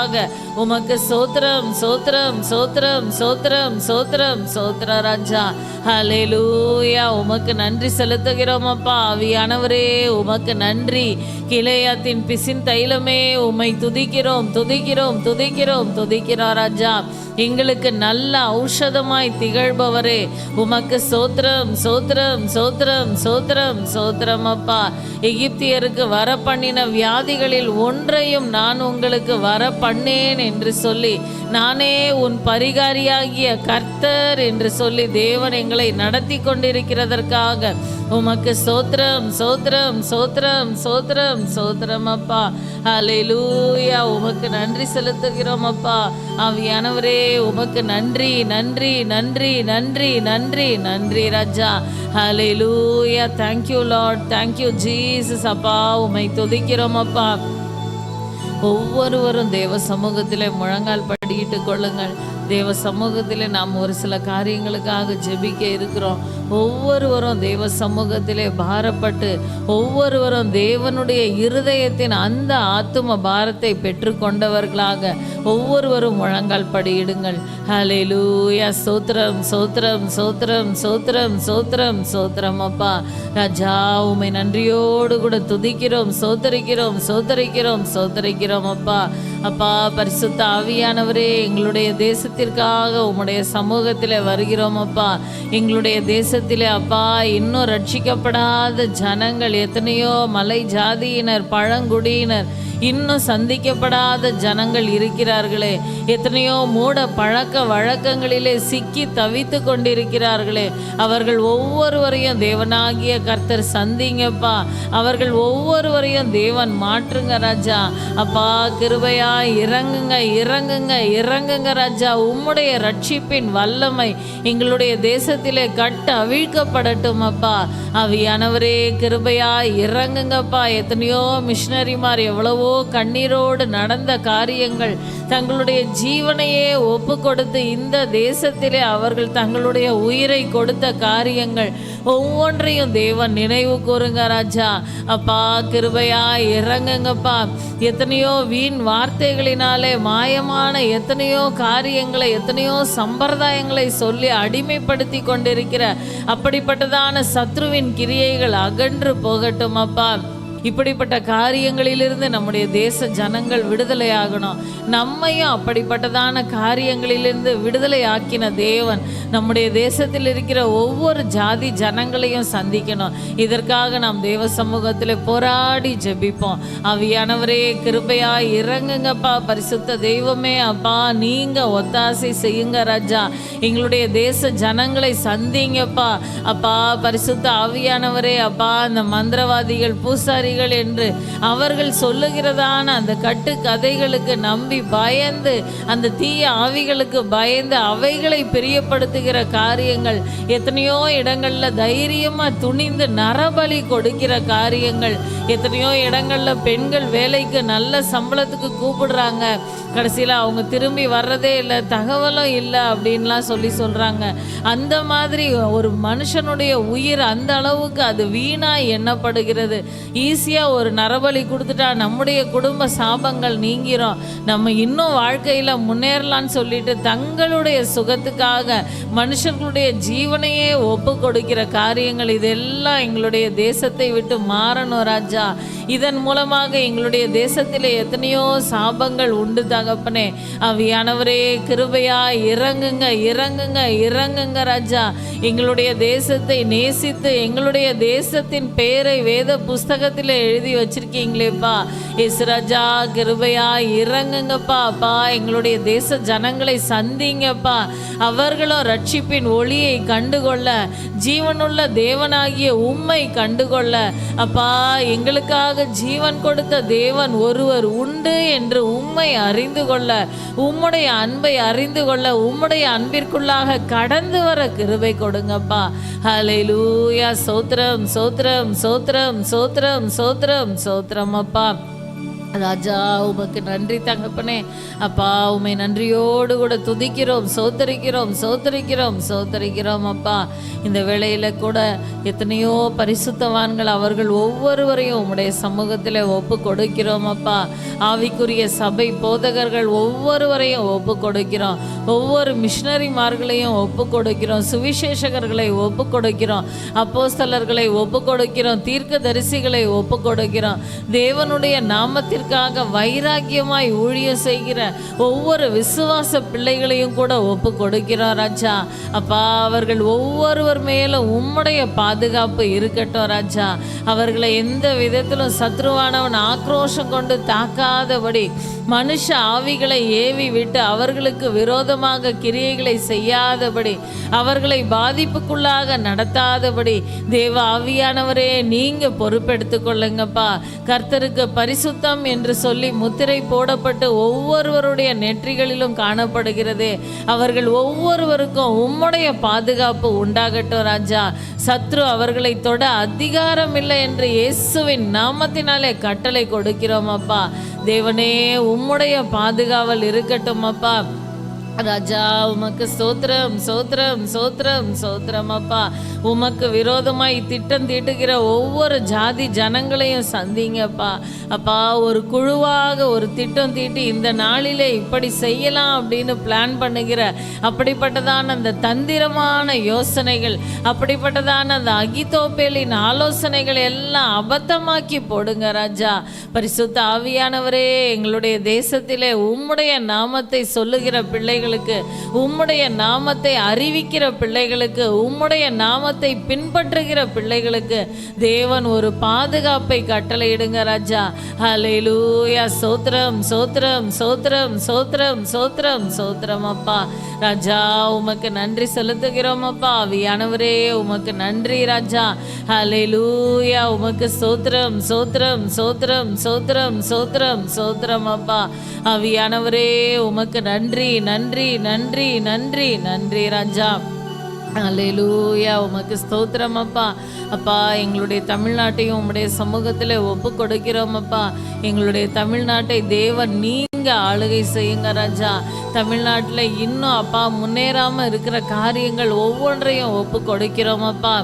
உமக்கு சோத்திரம் சோத்திரம் சோத்திரம் சோத்திரம் சோத்திரம் சோத்திர ராஜா. ஹல்லேலூயா. உமக்கு நன்றி செலுத்துகிறோம் அப்பா. ஆவியானவரே உமக்கு நன்றி. கிளையாத்தின் பிசின் தைலமே உம்மை துதிக்கிறோம் துதிக்கிறோம் துதிக்கிறோம் துதிக்கிறோம் ராஜா. எங்களுக்கு நல்ல ஔஷதமாய் திகழ்பவரே உமக்கு சோத்திரம் சோத்திரம் சோத்திரம் சோத்திரம் சோத்திரம் அப்பா. எகிப்தியருக்கு வர பண்ணின வியாதிகளில் ஒன்றையும் நான் உங்களுக்கு வர பண்ணேன் என்று சொல்லி, நானே உன் பரிகாரியாகிய கர்த்தர் என்று சொல்லி தேவன் எங்களை நடத்தி கொண்டிருக்கிறதற்காக உமக்கு சோத்திரம் சோத்திரம் சோத்திரம் சோத்திரம் சோத்திரம் அப்பா. ஹல்லேலூயா. உமக்கு நன்றி செலுத்துகிறோம் அப்பா. ஆவியானவரே உமக்கு நன்றி நன்றி நன்றி நன்றி நன்றி நன்றி ராஜா. ஹல்லேலூயா. தேங்க்யூ லார்ட், தேங்க்யூ ஜீசஸ் அப்பா. உம்மை துதிக்கிறோம் அப்பா. ஒவ்வொருவரும் தேவ சமூகத்திலே முழங்கால் படியிட்டு கொள்ளுங்கள். தேவ சமூகத்திலே நாம் ஒரு சில காரியங்களுக்காக ஜெபிக்க இருக்கிறோம். ஒவ்வொருவரும் தேவ சமூகத்திலே பாரப்பட்டு ஒவ்வொருவரும் தேவனுடைய இருதயத்தின் அந்த ஆத்தும பாரத்தை பெற்று கொண்டவர்களாக ஒவ்வொருவரும் முழங்கால் படியிடுங்கள். ஹல்லேலூயா. சோத்திரம் சோத்திரம் சோத்திரம் சோத்திரம் சோத்திரம் சோத்திரம் அப்பா. ராஜா உம்மை நன்றியோடு கூட துதிக்கிறோம் சோத்தரிக்கிறோம் சோத்தரிக்கிறோம் சோத்தரிக்கிறோம் அப்பா. அப்பா பரிசுத்த ஆவியானவரே எங்களுடைய தேசத்திற்காக உம்முடைய சமூகத்திலே வருகிறோம் அப்பா. எங்களுடைய தேசத்திலே அப்பா இன்னும் ரட்சிக்கப்படாத ஜனங்கள் எத்தனையோ மலை ஜாதியினர் பழங்குடியினர் இன்னும் சந்திக்கப்படாத ஜனங்கள் இருக்கிறார்களே. எத்தனையோ மூட பழக்க வழக்கங்களிலே சிக்கி தவித்து கொண்டிருக்கிறார்களே. அவர்கள் ஒவ்வொருவரையும் தேவனாகிய கர்த்தர் சந்திங்கப்பா. அவர்கள் ஒவ்வொருவரையும் தேவன் மாற்றுங்க ராஜா. அப்பா கிருபையா இறங்குங்க இறங்குங்க இறங்குங்க ராஜா. உம்முடைய ரட்சிப்பின் வல்லமை எங்களுடைய தேசத்திலே கட்ட அவிழ்க்கப்படட்டும் அப்பா. ஆவியானவரே கிருபையா இறங்குங்கப்பா. எத்தனையோ மிஷனரிமார் எவ்வளவோ கண்ணீரோடு நடந்த காரியங்கள், தங்களுடைய ஜீவனையே ஒப்பு கொடுத்து இந்த தேசத்திலே அவர்கள் தங்களுடைய உயிரை கொடுத்த காரியங்கள் ஒவ்வொன்றையும் தேவன் நினைவு கூறுங்க ராஜா. அப்பா கிருபையா இறங்குங்கப்பா. எத்தனையோ வீண் வார்த்தைகளினாலே மாயமான எத்தனையோ காரியங்களை எத்தனையோ சம்பிரதாயங்களை சொல்லி அடிமைப்படுத்தி கொண்டிருக்கிற அப்படிப்பட்டதான சத்ருவின் கிரியைகள் அகன்று போகட்டும் அப்பா. இப்படிப்பட்ட காரியங்களிலிருந்து நம்முடைய தேச ஜனங்கள் விடுதலை ஆகணும். நம்மையும் அப்படிப்பட்டதான காரியங்களிலிருந்து விடுதலை ஆக்கின தேவன் நம்முடைய தேசத்தில் இருக்கிற ஒவ்வொரு ஜாதி ஜனங்களையும் சந்திக்கணும். இதற்காக நாம் தேவ சமூகத்தில் போராடி ஜெபிப்போம். ஆவியானவரே கிருபையா இறங்குங்கப்பா. பரிசுத்த தெய்வமே அப்பா, நீங்க ஒத்தாசை செய்யுங்க ராஜா. எங்களுடைய தேச ஜனங்களை சந்திங்கப்பா. அப்பா பரிசுத்த ஆவியானவரே அப்பா, அந்த மந்திரவாதிகள் பூசாரிகள் என்று அவர்கள் சொல்லுகிறதான அந்த கட்டு கதைகளுக்கு நம்பி பயந்து, அந்த தீய ஆவிகளுக்கு பயந்து அவைகளை பிரியப்படுத்துகிற காரியங்கள், எத்தனையோ இடங்கள்ல தைரியமா துணிந்து நரபலி கொடுக்கிற காரியங்கள், எத்தனையோ இடங்கள்ல பெண்கள் வேலைக்கு நல்ல சம்பளத்துக்கு கூப்பிடுறாங்க, கடைசியில் அவங்க திரும்பி வர்றதே இல்லை, தகவலும் இல்லை அப்படின்லாம் சொல்கிறாங்க. அந்த மாதிரி ஒரு மனுஷனுடைய உயிர் அந்த அளவுக்கு அது வீணாக எண்ணப்படுகிறது. ஈஸியாக ஒரு நரபலி கொடுத்துட்டா நம்முடைய குடும்ப சாபங்கள் நீங்கிறோம், நம்ம இன்னும் வாழ்க்கையில் முன்னேறலான்னு சொல்லிட்டு தங்களுடைய சுகத்துக்காக மனுஷர்களுடைய ஜீவனையே ஒப்பு கொடுக்கிற காரியங்கள், இதெல்லாம் எங்களுடைய தேசத்தை விட்டு மாறணும் ராஜா. இதன் மூலமாக எங்களுடைய தேசத்தில் எத்தனையோ சாபங்கள் உண்டு தகப்பனே. ஆவியானவரே கிருபையா இறங்குங்க இறங்குங்க இறங்குங்க ராஜா. எங்களுடைய தேசத்தை நேசித்து எங்களுடைய தேசத்தின் பெயரை வேத புஸ்தகத்தில் எழுதி வச்சிருக்கீங்களேப்பா. இயேசு ராஜா கிருபையா இறங்குங்கப்பா. அப்பா எங்களுடைய தேச ஜனங்களை சந்திங்கப்பா. அவர்களும் ரட்சிப்பின் ஒளியை கண்டுகொள்ள, ஜீவனுள்ள தேவனாகிய உம்மை கண்டுகொள்ள, அப்பா எங்களுக்காக ஜீவன் கொடுத்த தேவன் ஒருவர் உண்டு என்று உம்மை அறிந்து கொள்ள, உம்முடைய அன்பை அறிந்து கொள்ள, உம்முடைய அன்பிற்குள்ளாக கடந்து வர கிருபை கொடுங்கப்பா. ஹல்லேலூயா. சோத்திரம் சோத்திரம் சோத்திரம் சோத்திரம் சோத்திரம் சோத்திரம் அப்பா. ராஜா உமக்கு நன்றி தகப்பனே. அப்பா உமை நன்றியோடு கூட துதிக்கிறோம், சோத்தரிக்கிறோம் சோத்தரிக்கிறோம் சோத்தரிக்கிறோம் அப்பா. இந்த வேளையில் கூட எத்தனையோ பரிசுத்தவான்கள் அவர்கள் ஒவ்வொருவரையும் உம்முடைய சமூகத்தில் ஒப்பு கொடுக்கிறோம் அப்பா. ஆவிக்குரிய சபை போதகர்கள் ஒவ்வொருவரையும் ஒப்பு கொடுக்கிறோம், ஒவ்வொரு மிஷனரிமார்களையும் ஒப்பு கொடுக்கிறோம், சுவிசேஷகர்களை ஒப்பு கொடுக்கிறோம், அப்போஸ்தலர்களை ஒப்பு கொடுக்கிறோம், தீர்க்க தரிசிகளை ஒப்பு கொடுக்கிறோம். தேவனுடைய நாமத்திற்கு வைராக்கியமாய் ஊழியம் செய்கிற ஒவ்வொரு விசுவாச பிள்ளைகளையும் கூட ஒப்பு கொடுக்கிறோம் ராஜா. அப்பா அவர்கள் ஒவ்வொருவர் மேலும் உம்முடைய பாதுகாப்பு இருக்கட்டும் ராஜா. அவர்களை எந்த விதத்திலும் சத்ருவானவன் ஆக்ரோஷம் கொண்டு தாக்காதபடி, மனுஷ ஆவிகளை ஏவி விட்டு அவர்களுக்கு விரோதமாக கிரியைகளை செய்யாதபடி, அவர்களை பாதிப்புக்குள்ளாக நடத்தாதபடி தேவ ஆவியானவரே நீங்க பொறுப்பெடுத்து கொள்ளுங்கப்பா. கர்த்தருக்கு பரிசுத்தம் என்று சொல்லி முத்திரை போடப்பட்டு ஒவ்வொருவருடைய நெற்றிகளிலும் காணப்படுகிறது. அவர்கள் ஒவ்வொருவருக்கும் உம்முடைய பாதுகாப்பு உண்டாகட்டும் ராஜா. சத்ரு அவர்களை தொட அதிகாரம் இல்லை என்று இயேசுவின் நாமத்தினாலே கட்டளை கொடுக்கிறோம் அப்பா. தேவனே உம்முடைய பாதுகாவல் இருக்கட்டும் அப்பா. ராஜா உமக்கு ஸ்தோத்திரம் ஸ்தோத்திரம் ஸ்தோத்திரம் ஸ்தோத்திரம் அப்பா. உமக்கு விரோதமாய் திட்டம் தீட்டுகிற ஒவ்வொரு ஜாதி ஜனங்களையும் சந்திங்கப்பா. அப்பா ஒரு குழுவாக ஒரு திட்டம் தீட்டி இந்த நாளிலே இப்படி செய்யலாம் அப்படின்னு பிளான் பண்ணுகிற அப்படிப்பட்டதான அந்த தந்திரமான யோசனைகள், அப்படிப்பட்டதான அந்த அகிதோப்பேலின் ஆலோசனைகள் எல்லாம் அபத்தமாக்கி போடுங்க ராஜா. பரிசுத்த ஆவியானவரே எங்களுடைய தேசத்திலே உம்முடைய நாமத்தை சொல்லுகிற பிள்ளைகளுக்கு, உம்முடைய நாமத்தை அறிவிக்கிற பிள்ளைகளுக்கு, உம்முடைய நாமத்தை பின்பற்றுகிற பிள்ளைகளுக்கு தேவன் ஒரு பாதுகாப்பை கட்டளையிடுங்க ராஜா. ஹல்லேலூயா. சோத்திரம் சோத்திரம் சோத்திரம் சோத்திரம் சோத்திரம் சோத்திரம் அப்பா. ராஜா உமக்கு நன்றி செலுத்துகிறோம் அப்பா. ஆவியானவரே உமக்கு நன்றி ராஜா. ஹல்லேலூயா. உமக்கு சோத்திரம் சோத்திரம் சோத்திரம் சோத்திரம் சோத்திரம் சோத்திரம் அப்பா. ஆவியானவரே உமக்கு நன்றி நன்றி நன்றி நன்றி நன்றி ராஜா. அல்லேலூயா. உமக்கு ஸ்தோத்திரம் அப்பா. அப்பா எங்களுடைய தமிழ்நாட்டையும் உம்முடைய சமூகத்தில் ஒப்பு கொடுக்கிறோம் அப்பா. எங்களுடைய தமிழ்நாட்டை தேவன் நீங்க ஆளுகை செய்யுங்க ராஜா. தமிழ்நாட்டில் இன்னும் அப்பா முன்னேறாமல் இருக்கிற காரியங்கள் ஒவ்வொன்றையும் ஒப்பு கொடுக்கிறோம் அப்பா.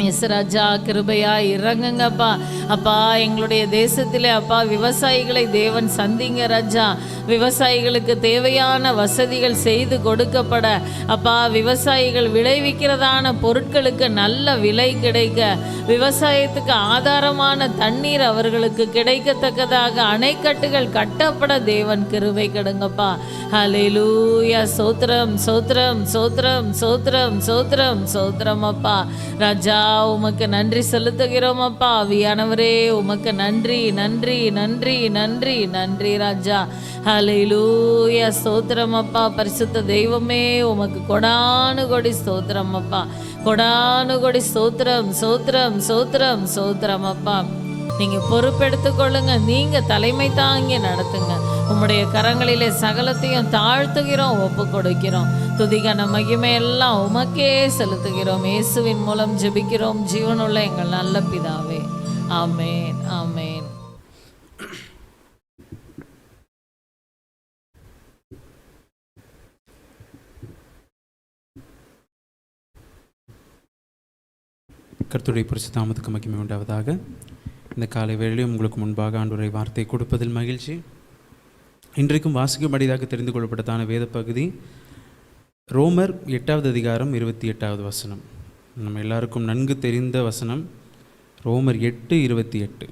எஸ் ராஜா, கிருபையா இறங்குங்கப்பா. அப்பா, எங்களுடைய தேசத்திலே அப்பா விவசாயிகளை தேவன் சந்திங்க ராஜா. விவசாயிகளுக்கு தேவையான வசதிகள் செய்து கொடுக்கப்பட அப்பா, விவசாயிகள் விளைவிக்கிறதான பொருட்களுக்கு நல்ல விலை கிடைக்க, விவசாயத்துக்கு ஆதாரமான தண்ணீர் அவர்களுக்கு கிடைக்கத்தக்கதாக அணைக்கட்டுகள் கட்டப்பட தேவன் கிருபை கெடுங்கப்பா. ஹல்லேலூயா. சோத்திரம் சோத்திரம் சோத்திரம் சோத்திரம் சோத்திரம் சோத்திரம் அப்பா. ராஜா, உமக்கு நன்றி செலுத்துகிறோம் அப்பா. ஆவியானவரே, உமக்கு நன்றி நன்றி நன்றி நன்றி நன்றி ராஜா. ஹல்லேலூயா. ஸ்தோத்திரம் அப்பா. பரிசுத்த தெய்வமே, உமக்கு கொடானு கொடி ஸ்தோத்திரம் அப்பா. கொடானு கொடி ஸ்தோத்திரம் சோத்திரம் சோத்திரம் சோத்திரம் அப்பா. நீங்க பொறுப்பெடுத்துக் கொள்ளுங்க. நீங்க தலைமை தாங்கி நடத்துங்க. உம்முடைய கரங்களிலே சகலத்தையும் தாழ்த்துகிறோம், ஒப்பு கொடுக்கிறோம். துதிக்கான மகிமை எல்லாம் உமக்கே செலுத்துகிறோம். இயேசுவின் மூலம் ஜெபிக்கிறோம் ஜீவனுள்ள எங்கள் நல்ல பிதாவே. ஆமேன் ஆமேன். கர்த்தருடைய பரிசுத்த நாமத்துக்கு மகிமை உண்டாவதாக. இந்த காலை வேளையிலும் உங்களுக்கு முன்பாக ஆண்டவருடைய வார்த்தை கொடுப்பதில் மகிழ்ச்சி. இன்றைக்கும் வாசிக்கும்படியாக தெரிந்து கொள்ளப்பட்டதான வேத பகுதி ரோமர் 8வது அதிகாரம் 28வது வசனம். நம்ம எல்லாருக்கும் நன்கு தெரிந்த வசனம். ரோமர் 8:28.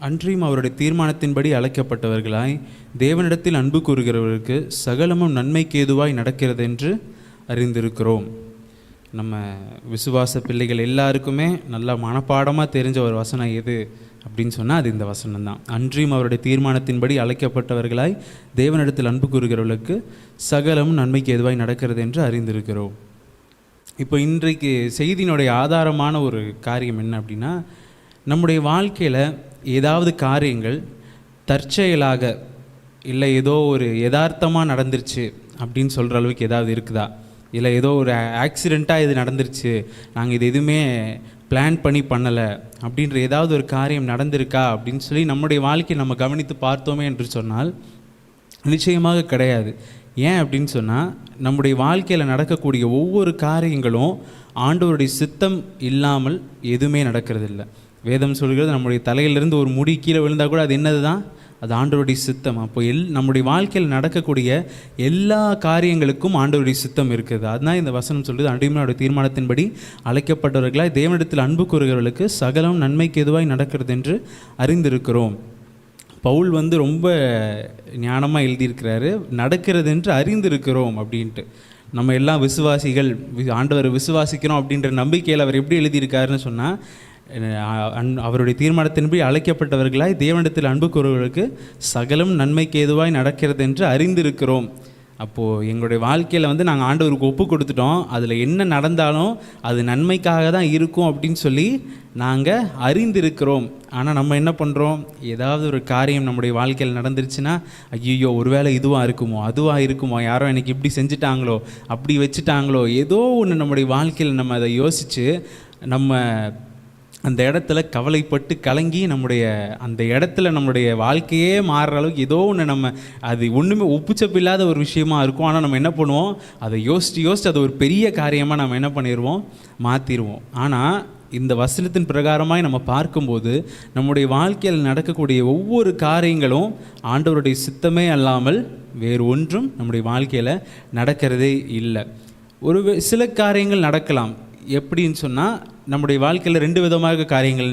அன்றியும் அவருடைய தீர்மானத்தின்படி அழைக்கப்பட்டவர்களாய் தேவனிடத்தில் அன்பு கூறுகிறவர்களுக்கு சகலமும் நன்மைக்கு ஏதுவாய் நடக்கிறது என்று அறிந்திருக்கிறோம். நம்ம விசுவாச பிள்ளைகள் எல்லாருக்குமே நல்லா மனப்பாடமாக தெரிஞ்ச ஒரு வசனம் எது அப்படின்னு சொன்னால் அது இந்த வசனம் தான். அன்றியும் அவருடைய தீர்மானத்தின்படி அழைக்கப்பட்டவர்களாய் தேவனிடத்தில் அன்பு கூறுகிறவர்களுக்கு சகலமும் நன்மைக்கு எதுவாய் நடக்கிறது என்று அறிந்திருக்கிறோம். இப்போ இன்றைக்கு செய்தியினுடைய ஆதாரமான ஒரு காரியம் என்ன அப்படின்னா, நம்முடைய வாழ்க்கையில் ஏதாவது காரியங்கள் தற்செயலாக இல்லை ஏதோ ஒரு யதார்த்தமாக நடந்துருச்சு அப்படின்னு சொல்கிற அளவுக்கு ஏதாவது இருக்குதா? இல்லை ஏதோ ஒரு ஆக்சிடெண்ட்டாக இது நடந்துருச்சு, நாங்கள் இது எதுவுமே பிளான் பண்ணி பண்ணலை அப்படின்ற ஏதாவது ஒரு காரியம் நடந்திருக்கா அப்படின்னு சொல்லி நம்முடைய வாழ்க்கையை நம்ம கவனித்து பார்த்தோமே என்று சொன்னால் நிச்சயமாக கிடையாது. ஏன் அப்படின்னு சொன்னால், நம்முடைய வாழ்க்கையில் நடக்கக்கூடிய ஒவ்வொரு காரியங்களும் ஆண்டவருடைய சித்தம் இல்லாமல் எதுவுமே நடக்கிறதில்ல. வேதம் சொல்கிறது, நம்முடைய தலையிலிருந்து ஒரு முடி கீழே விழுந்தால் கூட அது என்னது தான்? அது ஆண்டவருடைய சித்தம். அப்போ நம்முடைய வாழ்க்கையில் நடக்கக்கூடிய எல்லா காரியங்களுக்கும் ஆண்டவருடைய சித்தம் இருக்குது. அதுதான் இந்த வசனம் சொல்கிறது, அன்றியும் தீர்மானத்தின்படி அழைக்கப்பட்டவர்களாய் தேவனிடத்தில் அன்பு கூறுகிறவர்களுக்கு சகலம் நன்மைக்கு எதுவாய் நடக்கிறது என்று அறிந்திருக்கிறோம். பவுல் ரொம்ப ஞானமாக எழுதியிருக்கிறாரு, நடக்கிறது என்று அறிந்திருக்கிறோம் அப்படின்ட்டு. நம்ம எல்லாம் விசுவாசிகள், ஆண்டவரை விசுவாசிக்கிறோம் அப்படின்ற நம்பிக்கையில் அவர் எப்படி எழுதியிருக்காருன்னு சொன்னால், அவருடைய தீர்மானத்தின்படி அழைக்கப்பட்டவர்களாய் தேவனிடத்தில் அன்பு கூறுவர்களுக்கு சகலம் நன்மைக்கு ஏதுவாய் நடக்கிறது என்று அறிந்திருக்கிறோம். அப்போது எங்களுடைய வாழ்க்கையில் நாங்கள் ஆண்டவருக்கு ஒப்பு கொடுத்துட்டோம், அதில் என்ன நடந்தாலும் அது நன்மைக்காக தான் இருக்கும் அப்படின்னு சொல்லி நாங்கள் அறிந்திருக்கிறோம். ஆனால் நம்ம என்ன பண்ணுறோம், ஏதாவது ஒரு காரியம் நம்முடைய வாழ்க்கையில் நடந்துருச்சுன்னா, ஐயோ ஒருவேளை இதுவாக இருக்குமோ அதுவாக இருக்குமோ, யாரோ எனக்கு இப்படி செஞ்சுட்டாங்களோ அப்படி வச்சுட்டாங்களோ, ஏதோ ஒன்று நம்முடைய வாழ்க்கையில் நம்ம அதை யோசித்து நம்ம அந்த இடத்துல கவலைப்பட்டு கலங்கி அந்த இடத்துல நம்முடைய வாழ்க்கையே மாறுற அளவுக்கு ஏதோ ஒன்று நம்ம அது ஒன்றுமே ஒப்புச்சப்பில்லாத ஒரு விஷயமா இருக்கும். ஆனால் நம்ம என்ன பண்ணுவோம், அதை யோசித்து அதை ஒரு பெரிய காரியமாக நம்ம என்ன பண்ணிடுவோம், மாற்றிடுவோம். ஆனால் இந்த வசனத்தின் பிரகாரமாய் நம்ம பார்க்கும்போது நம்முடைய வாழ்க்கையில் நடக்கக்கூடிய ஒவ்வொரு காரியங்களும் ஆண்டவருடைய சித்தமே அல்லாமல் வேறு ஒன்றும் நம்முடைய வாழ்க்கையில் நடக்கிறதே இல்லை. சில காரியங்கள் நடக்கலாம். எப்படின்னு சொன்னால், நம்முடைய வாழ்க்கையில் 2 விதமாக காரியங்கள்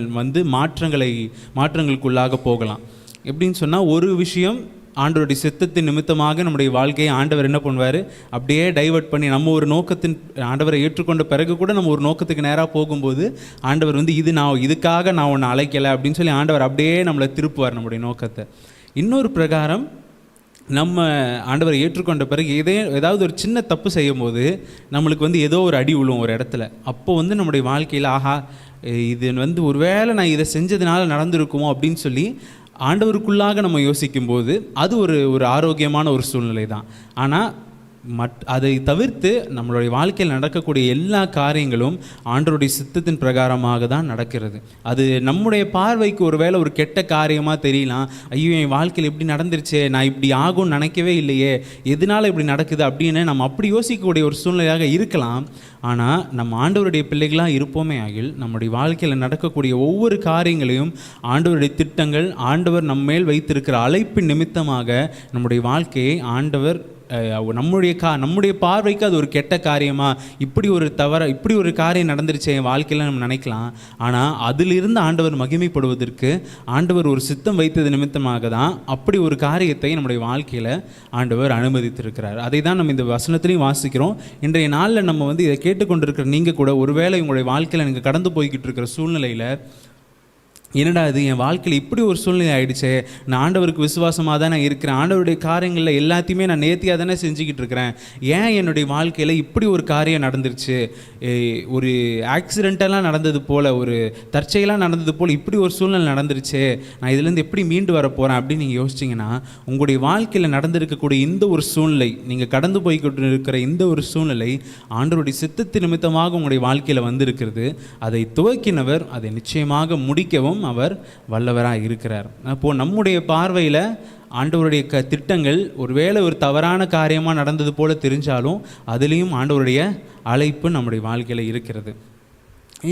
மாற்றங்களுக்குள்ளாக போகலாம். எப்படின்னு சொன்னால், ஒரு விஷயம் ஆண்டவருடைய சித்தத்தின் நிமித்தமாக நம்முடைய வாழ்க்கையை ஆண்டவர் என்ன பண்ணுவார், அப்படியே டைவர்ட் பண்ணி நம்ம ஒரு நோக்கத்தின் ஆண்டவரை ஏற்றுக்கொண்ட பிறகு கூட நம்ம ஒரு நோக்கத்துக்கு நேராக போகும்போது ஆண்டவர் இதுக்காக நான் உன்னை அழைக்கலை அப்படின்னு சொல்லி ஆண்டவர் அப்படியே நம்மளை திருப்புவார் நம்முடைய நோக்கத்தை. இன்னொரு பிரகாரம், நம்ம ஆண்டவரை ஏற்றுக்கொண்ட பிறகு ஏதாவது ஒரு சின்ன தப்பு செய்யும் போது நம்மளுக்கு ஏதோ ஒரு அடி விழும் ஒரு இடத்துல. அப்போ நம்முடைய வாழ்க்கையில் ஆஹா இது ஒருவேளை நான் இதை செஞ்சதுனால நடந்திருக்குமோ அப்படின்னு சொல்லி ஆண்டவருக்குள்ளாக நம்ம யோசிக்கும்போது அது ஒரு ஆரோக்கியமான ஒரு சூழ்நிலை தான். ஆனால் அதை தவிர்த்து நம்மளுடைய வாழ்க்கையில் நடக்கக்கூடிய எல்லா காரியங்களும் ஆண்டவருடைய சித்தத்தின் பிரகாரமாக தான் நடக்கிறது. அது நம்முடைய பார்வைக்கு ஒருவேளை ஒரு கெட்ட காரியமாக தெரியலாம். ஐயோ, என் வாழ்க்கையில் இப்படி நடந்துருச்சே, நான் இப்படி ஆகும்னு நினைக்கவே இல்லையே, எதனால இப்படி நடக்குது அப்படின்னு நம்ம அப்படி யோசிக்கக்கூடிய ஒரு சூழ்நிலையாக இருக்கலாம். ஆனால் நம்ம ஆண்டவருடைய பிள்ளைகளாக இருப்போமே ஆகில் நம்முடைய வாழ்க்கையில் நடக்கக்கூடிய ஒவ்வொரு காரியங்களையும் ஆண்டவருடைய திட்டங்கள், ஆண்டவர் நம்ம மேல் வைத்திருக்கிற அழைப்பின் நிமித்தமாக நம்முடைய வாழ்க்கையை ஆண்டவர் நம்முடைய பார்வைக்கு அது ஒரு கெட்ட காரியமா, இப்படி ஒரு காரியம் நடந்துருச்சு என் வாழ்க்கையில் நம்ம நினைக்கலாம். ஆனால் அதிலிருந்து ஆண்டவர் மகிமைப்படுவதற்கு ஆண்டவர் ஒரு சித்தம் வைத்தது நிமித்தமாக தான் அப்படி ஒரு காரியத்தை நம்முடைய வாழ்க்கையில் ஆண்டவர் அனுமதித்திருக்கிறார். அதை தான் நம்ம இந்த வசனத்திலையும் வாசிக்கிறோம். இன்றைய நாளில் நம்ம இதை கேட்டுக்கொண்டிருக்கிற நீங்கள் கூட ஒருவேளை உங்களுடைய வாழ்க்கையில் நீங்கள் கடந்து போய்கிட்டு இருக்கிற சூழ்நிலையில், என்னடா இது என் வாழ்க்கையில் இப்படி ஒரு சூழ்நிலை ஆகிடுச்சே, நான் ஆண்டவருக்கு விசுவாசமாக தான் நான் இருக்கிறேன், ஆண்டவருடைய காரியங்களில் எல்லாத்தையுமே நான் நேர்த்தியாக தானே செஞ்சுக்கிட்டு இருக்கிறேன், ஏன் என்னுடைய வாழ்க்கையில் இப்படி ஒரு காரியம் நடந்துருச்சு, ஒரு ஆக்சிடென்டெல்லாம் நடந்தது போல், ஒரு தற்செயலாக நடந்தது போல் இப்படி ஒரு சூழ்நிலை நடந்துருச்சு, நான் இதுலேருந்து எப்படி மீண்டு வர போகிறேன் அப்படின்னு நீங்கள் யோசிச்சிங்கன்னா, உங்களுடைய வாழ்க்கையில் நடந்திருக்கக்கூடிய இந்த ஒரு சூழ்நிலை, நீங்கள் கடந்து போய்கிட்டு இருக்கிற இந்த ஒரு சூழ்நிலை ஆண்டவருடைய சித்தத்தின் நிமித்தமாக உங்களுடைய வாழ்க்கையில் வந்திருக்கிறது. அதை துவக்கினவர் அதை நிச்சயமாக முடிக்கவும் அவர் வல்லவராக இருக்கிறார். அப்போது நம்முடைய பார்வையில் ஆண்டவருடைய திட்டங்கள் ஒருவேளை ஒரு தவறான காரியமாக நடந்தது போல தெரிஞ்சாலும் அதுலேயும் ஆண்டவருடைய அழைப்பு நம்முடைய வாழ்க்கையில் இருக்கிறது.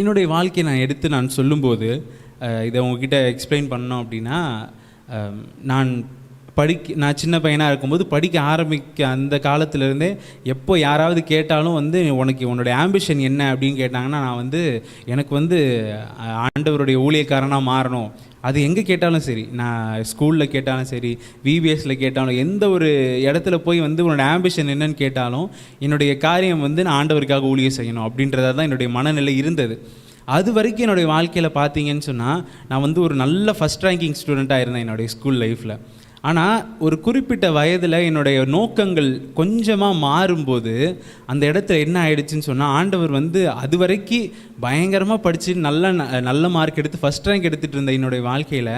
என்னுடைய வாழ்க்கையை நான் சொல்லும்போது இதை உங்ககிட்ட எக்ஸ்பிளைன் பண்ணோம் அப்படின்னா, நான் சின்ன பையனாக இருக்கும்போது படிக்க ஆரம்பிக்க அந்த காலத்திலேருந்தே எப்போ யாராவது கேட்டாலும் உனக்கு உன்னுடைய ஆம்பிஷன் என்ன அப்படின்னு கேட்டாங்கன்னா, நான் எனக்கு ஆண்டவருடைய ஊழியக்காரனாக மாறணும். அது எங்கே கேட்டாலும் சரி, நான் ஸ்கூலில் கேட்டாலும் சரி, விபிஎஸ்சில் கேட்டாலும், எந்த ஒரு இடத்துல போய் உன்னோட ஆம்பிஷன் என்னன்னு கேட்டாலும் என்னுடைய காரியம் நான் ஆண்டவருக்காக ஊழியம் செய்யணும் அப்படின்றத தான் என்னுடைய மனநிலை இருந்தது. அது வரைக்கும் என்னுடைய வாழ்க்கையில் பார்த்தீங்கன்னு சொன்னால், நான் ஒரு நல்ல ஃபஸ்ட் ரேங்கிங் ஸ்டூடெண்ட்டாக இருந்தேன் என்னுடைய ஸ்கூல் லைஃப்பில். ஆனால் ஒரு குறிப்பிட்ட வயதில் என்னுடைய நோக்கங்கள் கொஞ்சமாக மாறும்போது அந்த இடத்துல என்ன ஆயிடுச்சுன்னு சொன்னால், ஆண்டவர் அது வரைக்கும் பயங்கரமாக படித்து நல்ல மார்க் எடுத்து ஃபஸ்ட் ரேங்க் எடுத்துகிட்டு இருந்த என்னுடைய வாழ்க்கையில்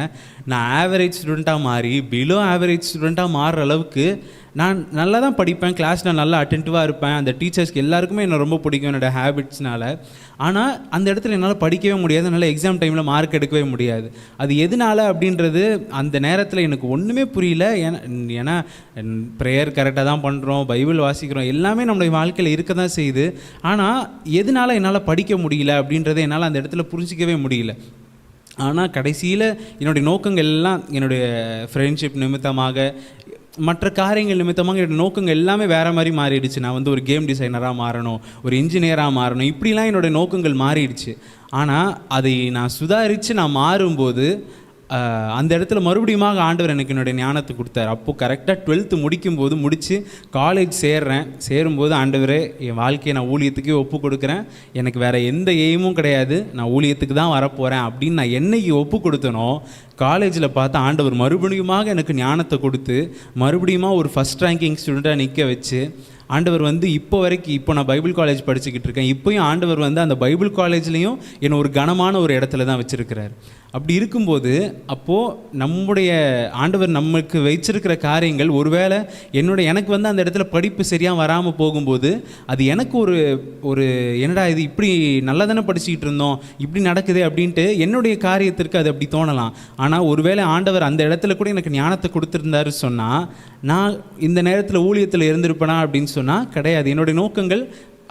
நான் ஆவரேஜ் ஸ்டூடெண்ட்டாக மாறி பிலோ ஆவரேஜ் ஸ்டூடெண்ட்டாக மாறுற அளவுக்கு நான் நல்லா தான் படிப்பேன், கிளாஸில் நல்லா அட்டென்டிவாக இருப்பேன், அந்த டீச்சர்ஸ்க்கு எல்லாருக்குமே என்னை ரொம்ப பிடிக்கும் என்னோடய ஹேபிட்ஸ்னால். ஆனால் அந்த இடத்துல என்னால் படிக்கவே முடியாது, என்னால் எக்ஸாம் டைமில் மார்க் எடுக்கவே முடியாது. அது எதனால் அப்படின்றது அந்த நேரத்தில் எனக்கு ஒன்றுமே புரியல. ஏன்னா ப்ரேயர் கரெக்டாக தான் பண்ணுறோம், பைபிள் வாசிக்கிறோம், எல்லாமே நம்மளுடைய வாழ்க்கையில் இருக்க தான் செய்யுது. ஆனால் எதனால் என்னால் படிக்க முடியல அப்படின்றத என்னால் அந்த இடத்துல புரிஞ்சிக்கவே முடியல. ஆனால் கடைசியில் என்னுடைய நோக்கங்கள் எல்லாம் என்னுடைய ஃப்ரெண்ட்ஷிப் நிமித்தமாக, மற்ற காரியங்கள் நிமித்தமாக என்னோடய நோக்கங்கள் எல்லாமே வேறு மாதிரி மாறிடுச்சு. நான் ஒரு கேம் டிசைனராக மாறணும், ஒரு இன்ஜினியராக மாறணும், இப்படிலாம் என்னோடய நோக்கங்கள் மாறிடுச்சு. ஆனால் அதை நான் சுதாரித்து நான் மாறும்போது அந்த இடத்துல மறுபடியும் ஆண்டவர் எனக்கு என்னுடைய ஞானத்தை கொடுத்தார். அப்போது கரெக்டாக 12th முடித்து காலேஜ் சேரும்போது, ஆண்டவரே என் வாழ்க்கையை நான் ஊழியத்துக்கே ஒப்பு கொடுக்குறேன், எனக்கு வேறு எந்த எய்மும் கிடையாது, நான் ஊழியத்துக்கு தான் வரப்போகிறேன் அப்படின்னு நான் என்னைக்கு ஒப்பு கொடுத்தனோ, காலேஜில் பார்த்தா ஆண்டவர் மறுபடியும் எனக்கு ஞானத்தை கொடுத்து மறுபடியும் ஒரு ஃபஸ்ட் ரேங்கிங் ஸ்டூடெண்ட்டாக நிற்க வச்சு, ஆண்டவர் இப்போ நான் பைபிள் காலேஜ் படிச்சுக்கிட்டு இருக்கேன், இப்போயும் ஆண்டவர் அந்த பைபிள் காலேஜ்லேயும் என்னை ஒரு கனமான ஒரு இடத்துல தான் வச்சுருக்கிறார். அப்படி இருக்கும்போது அப்போது நம்முடைய ஆண்டவர் நமக்கு வச்சிருக்கிற காரியங்கள் ஒருவேளை எனக்கு அந்த இடத்துல படிப்பு சரியாக வராமல் போகும்போது அது எனக்கு ஒரு என்னடா இது இப்படி நல்லா தானே படிச்சுக்கிட்டு இருந்தோம், இப்படி நடக்குது அப்படின்ட்டு என்னுடைய காரியத்திற்கு அது அப்படி தோணலாம். ஆனால் ஒருவேளை ஆண்டவர் அந்த இடத்துல கூட எனக்கு ஞானத்தை கொடுத்துருந்தாரு சொன்னால், நான் இந்த நேரத்தில் ஊழியத்தில் இருந்திருப்பேனா அப்படின்னு சொன்னால் கிடையாது. என்னுடைய நோக்கங்கள்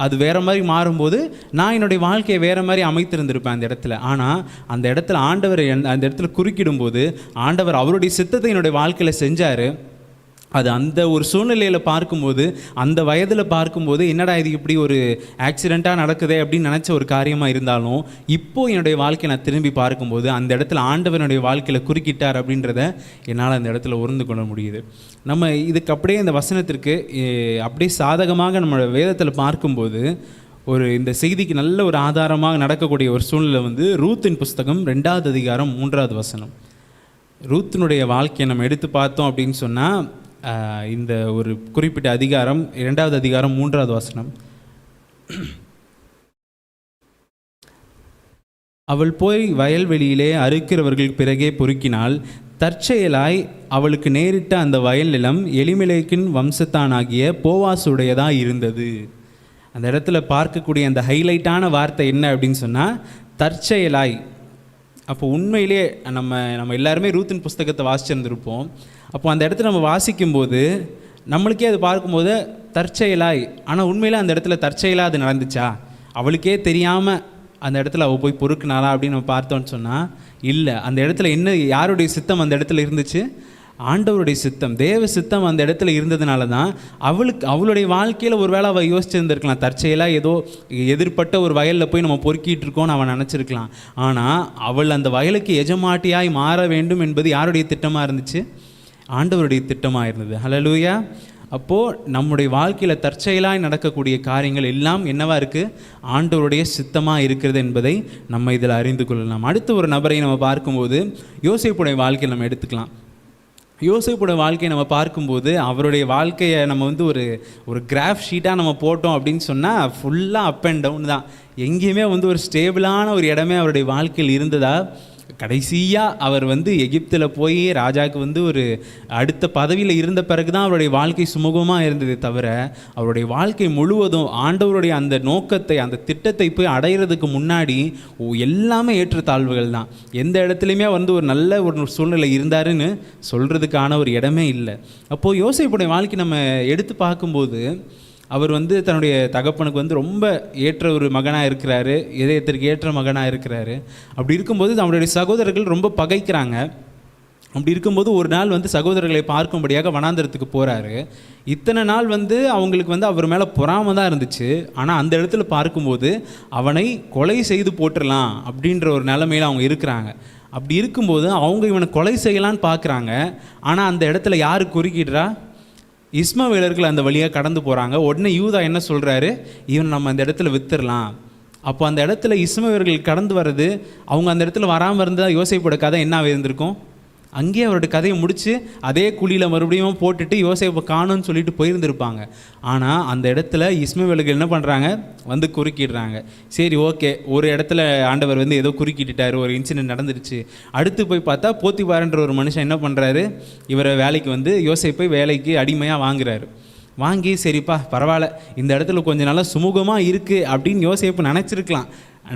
அது வேறு மாதிரி மாறும்போது நான் என்னுடைய வாழ்க்கையை வேறு மாதிரி அமைத்திருந்திருப்பேன் அந்த இடத்துல. ஆனால் அந்த இடத்துல ஆண்டவர் அந்த இடத்துல குறுக்கிடும்போது ஆண்டவர் அவருடைய சித்தத்தை என்னுடைய வாழ்க்கையில் செஞ்சார். அது அந்த ஒரு சூழ்நிலையில் பார்க்கும்போது, அந்த வயதில் பார்க்கும்போது என்னடா இது இப்படி ஒரு ஆக்சிடெண்ட்டாக நடக்குதே அப்படின்னு நினச்ச ஒரு காரியமாக இருந்தாலும், இப்போது என்னுடைய வாழ்க்கையை நான் திரும்பி பார்க்கும்போது அந்த இடத்துல ஆண்டவனுடைய வாழ்க்கையில் குறுக்கிட்டார் அப்படின்றத என்னால் அந்த இடத்துல உணர்ந்து கொள்ள முடியுது. நம்ம இதுக்கு அப்படியே இந்த வசனத்திற்கு அப்படியே சாதகமாக நம்ம வேதத்தில் பார்க்கும்போது இந்த செய்திக்கு நல்ல ஒரு ஆதாரமாக நடக்கக்கூடிய ஒரு சூழ்நிலை ரூத்தின் புஸ்தகம் 2வது அதிகாரம் 3வது வசனம். ரூத்தினுடைய வாழ்க்கையை நம்ம எடுத்து பார்த்தோம் அப்படின்னு சொன்னால், இந்த ஒரு குறிப்பிட்ட அதிகாரம் 2வது அதிகாரம் 3வது வசனம், அவள் போய் வயல்வெளியிலே அறுக்கிறவர்கள் பிறகே பொறுக்கினாள், தற்செயலாய் அவளுக்கு நேரிட்ட அந்த வயல் நிலம் எலிமெலேக்கின் வம்சத்தானாகிய போவாசுடையதாக இருந்தது. அந்த இடத்துல பார்க்கக்கூடிய அந்த ஹைலைட்டான வார்த்தை என்ன அப்படின்னு சொன்னால் தற்செயலாய். அப்போ உண்மையிலே நம்ம எல்லாருமே ரூத்தின் புஸ்தகத்தை வாசிச்சிருந்துருப்போம். அப்போ அந்த இடத்துல நம்ம வாசிக்கும்போது நம்மளுக்கே அது பார்க்கும்போது தற்செயலாய், ஆனால் உண்மையிலே அந்த இடத்துல தற்செயலாக அது நடந்துச்சா? அவளுக்கே தெரியாமல் அந்த இடத்துல அவள் போய் பொறுக்குனாளா அப்படின்னு நம்ம பார்த்தோன்னு சொன்னால் இல்லை. அந்த இடத்துல என்ன, யாருடைய சித்தம் அந்த இடத்துல இருந்துச்சு? ஆண்டவருடைய சித்தம், தேவ சித்தம் அந்த இடத்துல இருந்ததுனால தான் அவளுடைய வாழ்க்கையில் ஒரு வேளை அவள் யோசிச்சுருந்துருக்கலாம். தற்செயலாக ஏதோ எதிர்பட்ட ஒரு வயலில் போய் நம்ம பொறுக்கிட்டு இருக்கோன்னு அவன் நினச்சிருக்கலாம். ஆனால் அவள் அந்த வயலுக்கு எஜமாட்டியாய் மாற வேண்டும் என்பது யாருடைய திட்டமாக இருந்துச்சு? ஆண்டவருடைய திட்டமாக இருந்தது. ஹல்லேலூயா. அப்போது நம்முடைய வாழ்க்கையில் தற்செயலாய் நடக்கக்கூடிய காரியங்கள் எல்லாம் என்னவா இருக்குது? ஆண்டவருடைய சித்தமாக இருக்கிறது என்பதை நம்ம இதில் அறிந்து கொள்ளலாம். அடுத்த ஒரு நபரை நம்ம பார்க்கும்போது யோசேப்புடைய வாழ்க்கையை நம்ம எடுத்துக்கலாம். யோசேப்புடைய வாழ்க்கையை நம்ம பார்க்கும்போது அவருடைய வாழ்க்கையை நம்ம வந்து ஒரு கிராஃப் ஷீட்டாக நம்ம போட்டோம் அப்படின்னு சொன்னால் ஃபுல்லாக அப் அண்ட் டவுன் தான். எங்கேயுமே வந்து ஒரு ஸ்டேபிளான ஒரு இடமே அவருடைய வாழ்க்கையில் இருந்ததா? கடைசியாக அவர் வந்து எகிப்தில் போய் ராஜாவுக்கு வந்து ஒரு அடுத்த பதவியில் இருந்த பிறகு தான் அவருடைய வாழ்க்கை சுமூகமாக இருந்ததே தவிர அவருடைய வாழ்க்கை முழுவதும் ஆண்டவருடைய அந்த நோக்கத்தை, அந்த திட்டத்தை போய் அடைகிறதுக்கு முன்னாடி எல்லாமே ஏற்றத்தாழ்வுகள் தான். எந்த இடத்துலையுமே வந்து ஒரு நல்ல ஒரு சூழ்நிலை இருந்தாருன்னு சொல்கிறதுக்கான ஒரு இடமே இல்லை. அப்போது யோசேப்புடைய வாழ்க்கை நம்ம எடுத்து பார்க்கும்போது அவர் வந்து தன்னுடைய தகப்பனுக்கு வந்து ரொம்ப ஏற்ற ஒரு மகனாக இருக்கிறாரு, இதயத்திற்கு ஏற்ற மகனாக இருக்கிறாரு. அப்படி இருக்கும்போது அவருடைய சகோதரர்கள் ரொம்ப பகைக்கிறாங்க. அப்படி இருக்கும்போது ஒரு நாள் வந்து சகோதரர்களை பார்க்கும்படியாக வனாந்தரத்துக்கு போகிறாரு. இத்தனை நாள் வந்து அவங்களுக்கு வந்து அவர் மேலே பொறாமை தான் இருந்துச்சு. ஆனால் அந்த இடத்துல பார்க்கும்போது அவனை கொலை செய்து போட்டுடலாம் அப்படின்ற ஒரு நிலைமையில் அவங்க இருக்கிறாங்க. அப்படி இருக்கும்போது அவங்க இவனை கொலை செய்யலான்னு பார்க்குறாங்க. ஆனால் அந்த இடத்துல யார் குறுக்கிடுறா? இஸ்மவேலர்கள் அந்த வழியாக கடந்து போகிறாங்க. உடனே யூதா என்ன சொல்கிறாரு? இவன் நம்ம அந்த இடத்துல வித்துடலாம். அப்போ அந்த இடத்துல இஸ்மவேலர்கள் கடந்து வர்றது, அவங்க அந்த இடத்துல வராமல் இருந்தால் யோசேப்போட கதை என்ன இருந்திருக்கும்? அங்கேயே அவரோட கதையை முடித்து அதே குழியில் மறுபடியும் போட்டுட்டு யோசேப்பை காணும்னு சொல்லிட்டு போயிருந்திருப்பாங்க. ஆனால் அந்த இடத்துல இஸ்மவேலர்கள் என்ன பண்ணுறாங்க? வந்து குறுக்கிடுறாங்க. சரி, ஓகே, ஒரு இடத்துல ஆண்டவர் வந்து ஏதோ குறுக்கிட்டுட்டார், ஒரு இன்சிடென்ட் நடந்துருச்சு. அடுத்து போய் பார்த்தா போத்திபார்ன்ற ஒரு மனுஷன் என்ன பண்ணுறாரு? இவரை வேலைக்கு வந்து யோசேப்பை வேலைக்கு அடிமையாக வாங்குறாரு. வாங்கி சரிப்பா பரவாயில்ல, இந்த இடத்துல கொஞ்சம் நல்லா சுமூகமாக இருக்குது அப்படின்னு யோசேப்பு நினச்சிருக்கலாம்.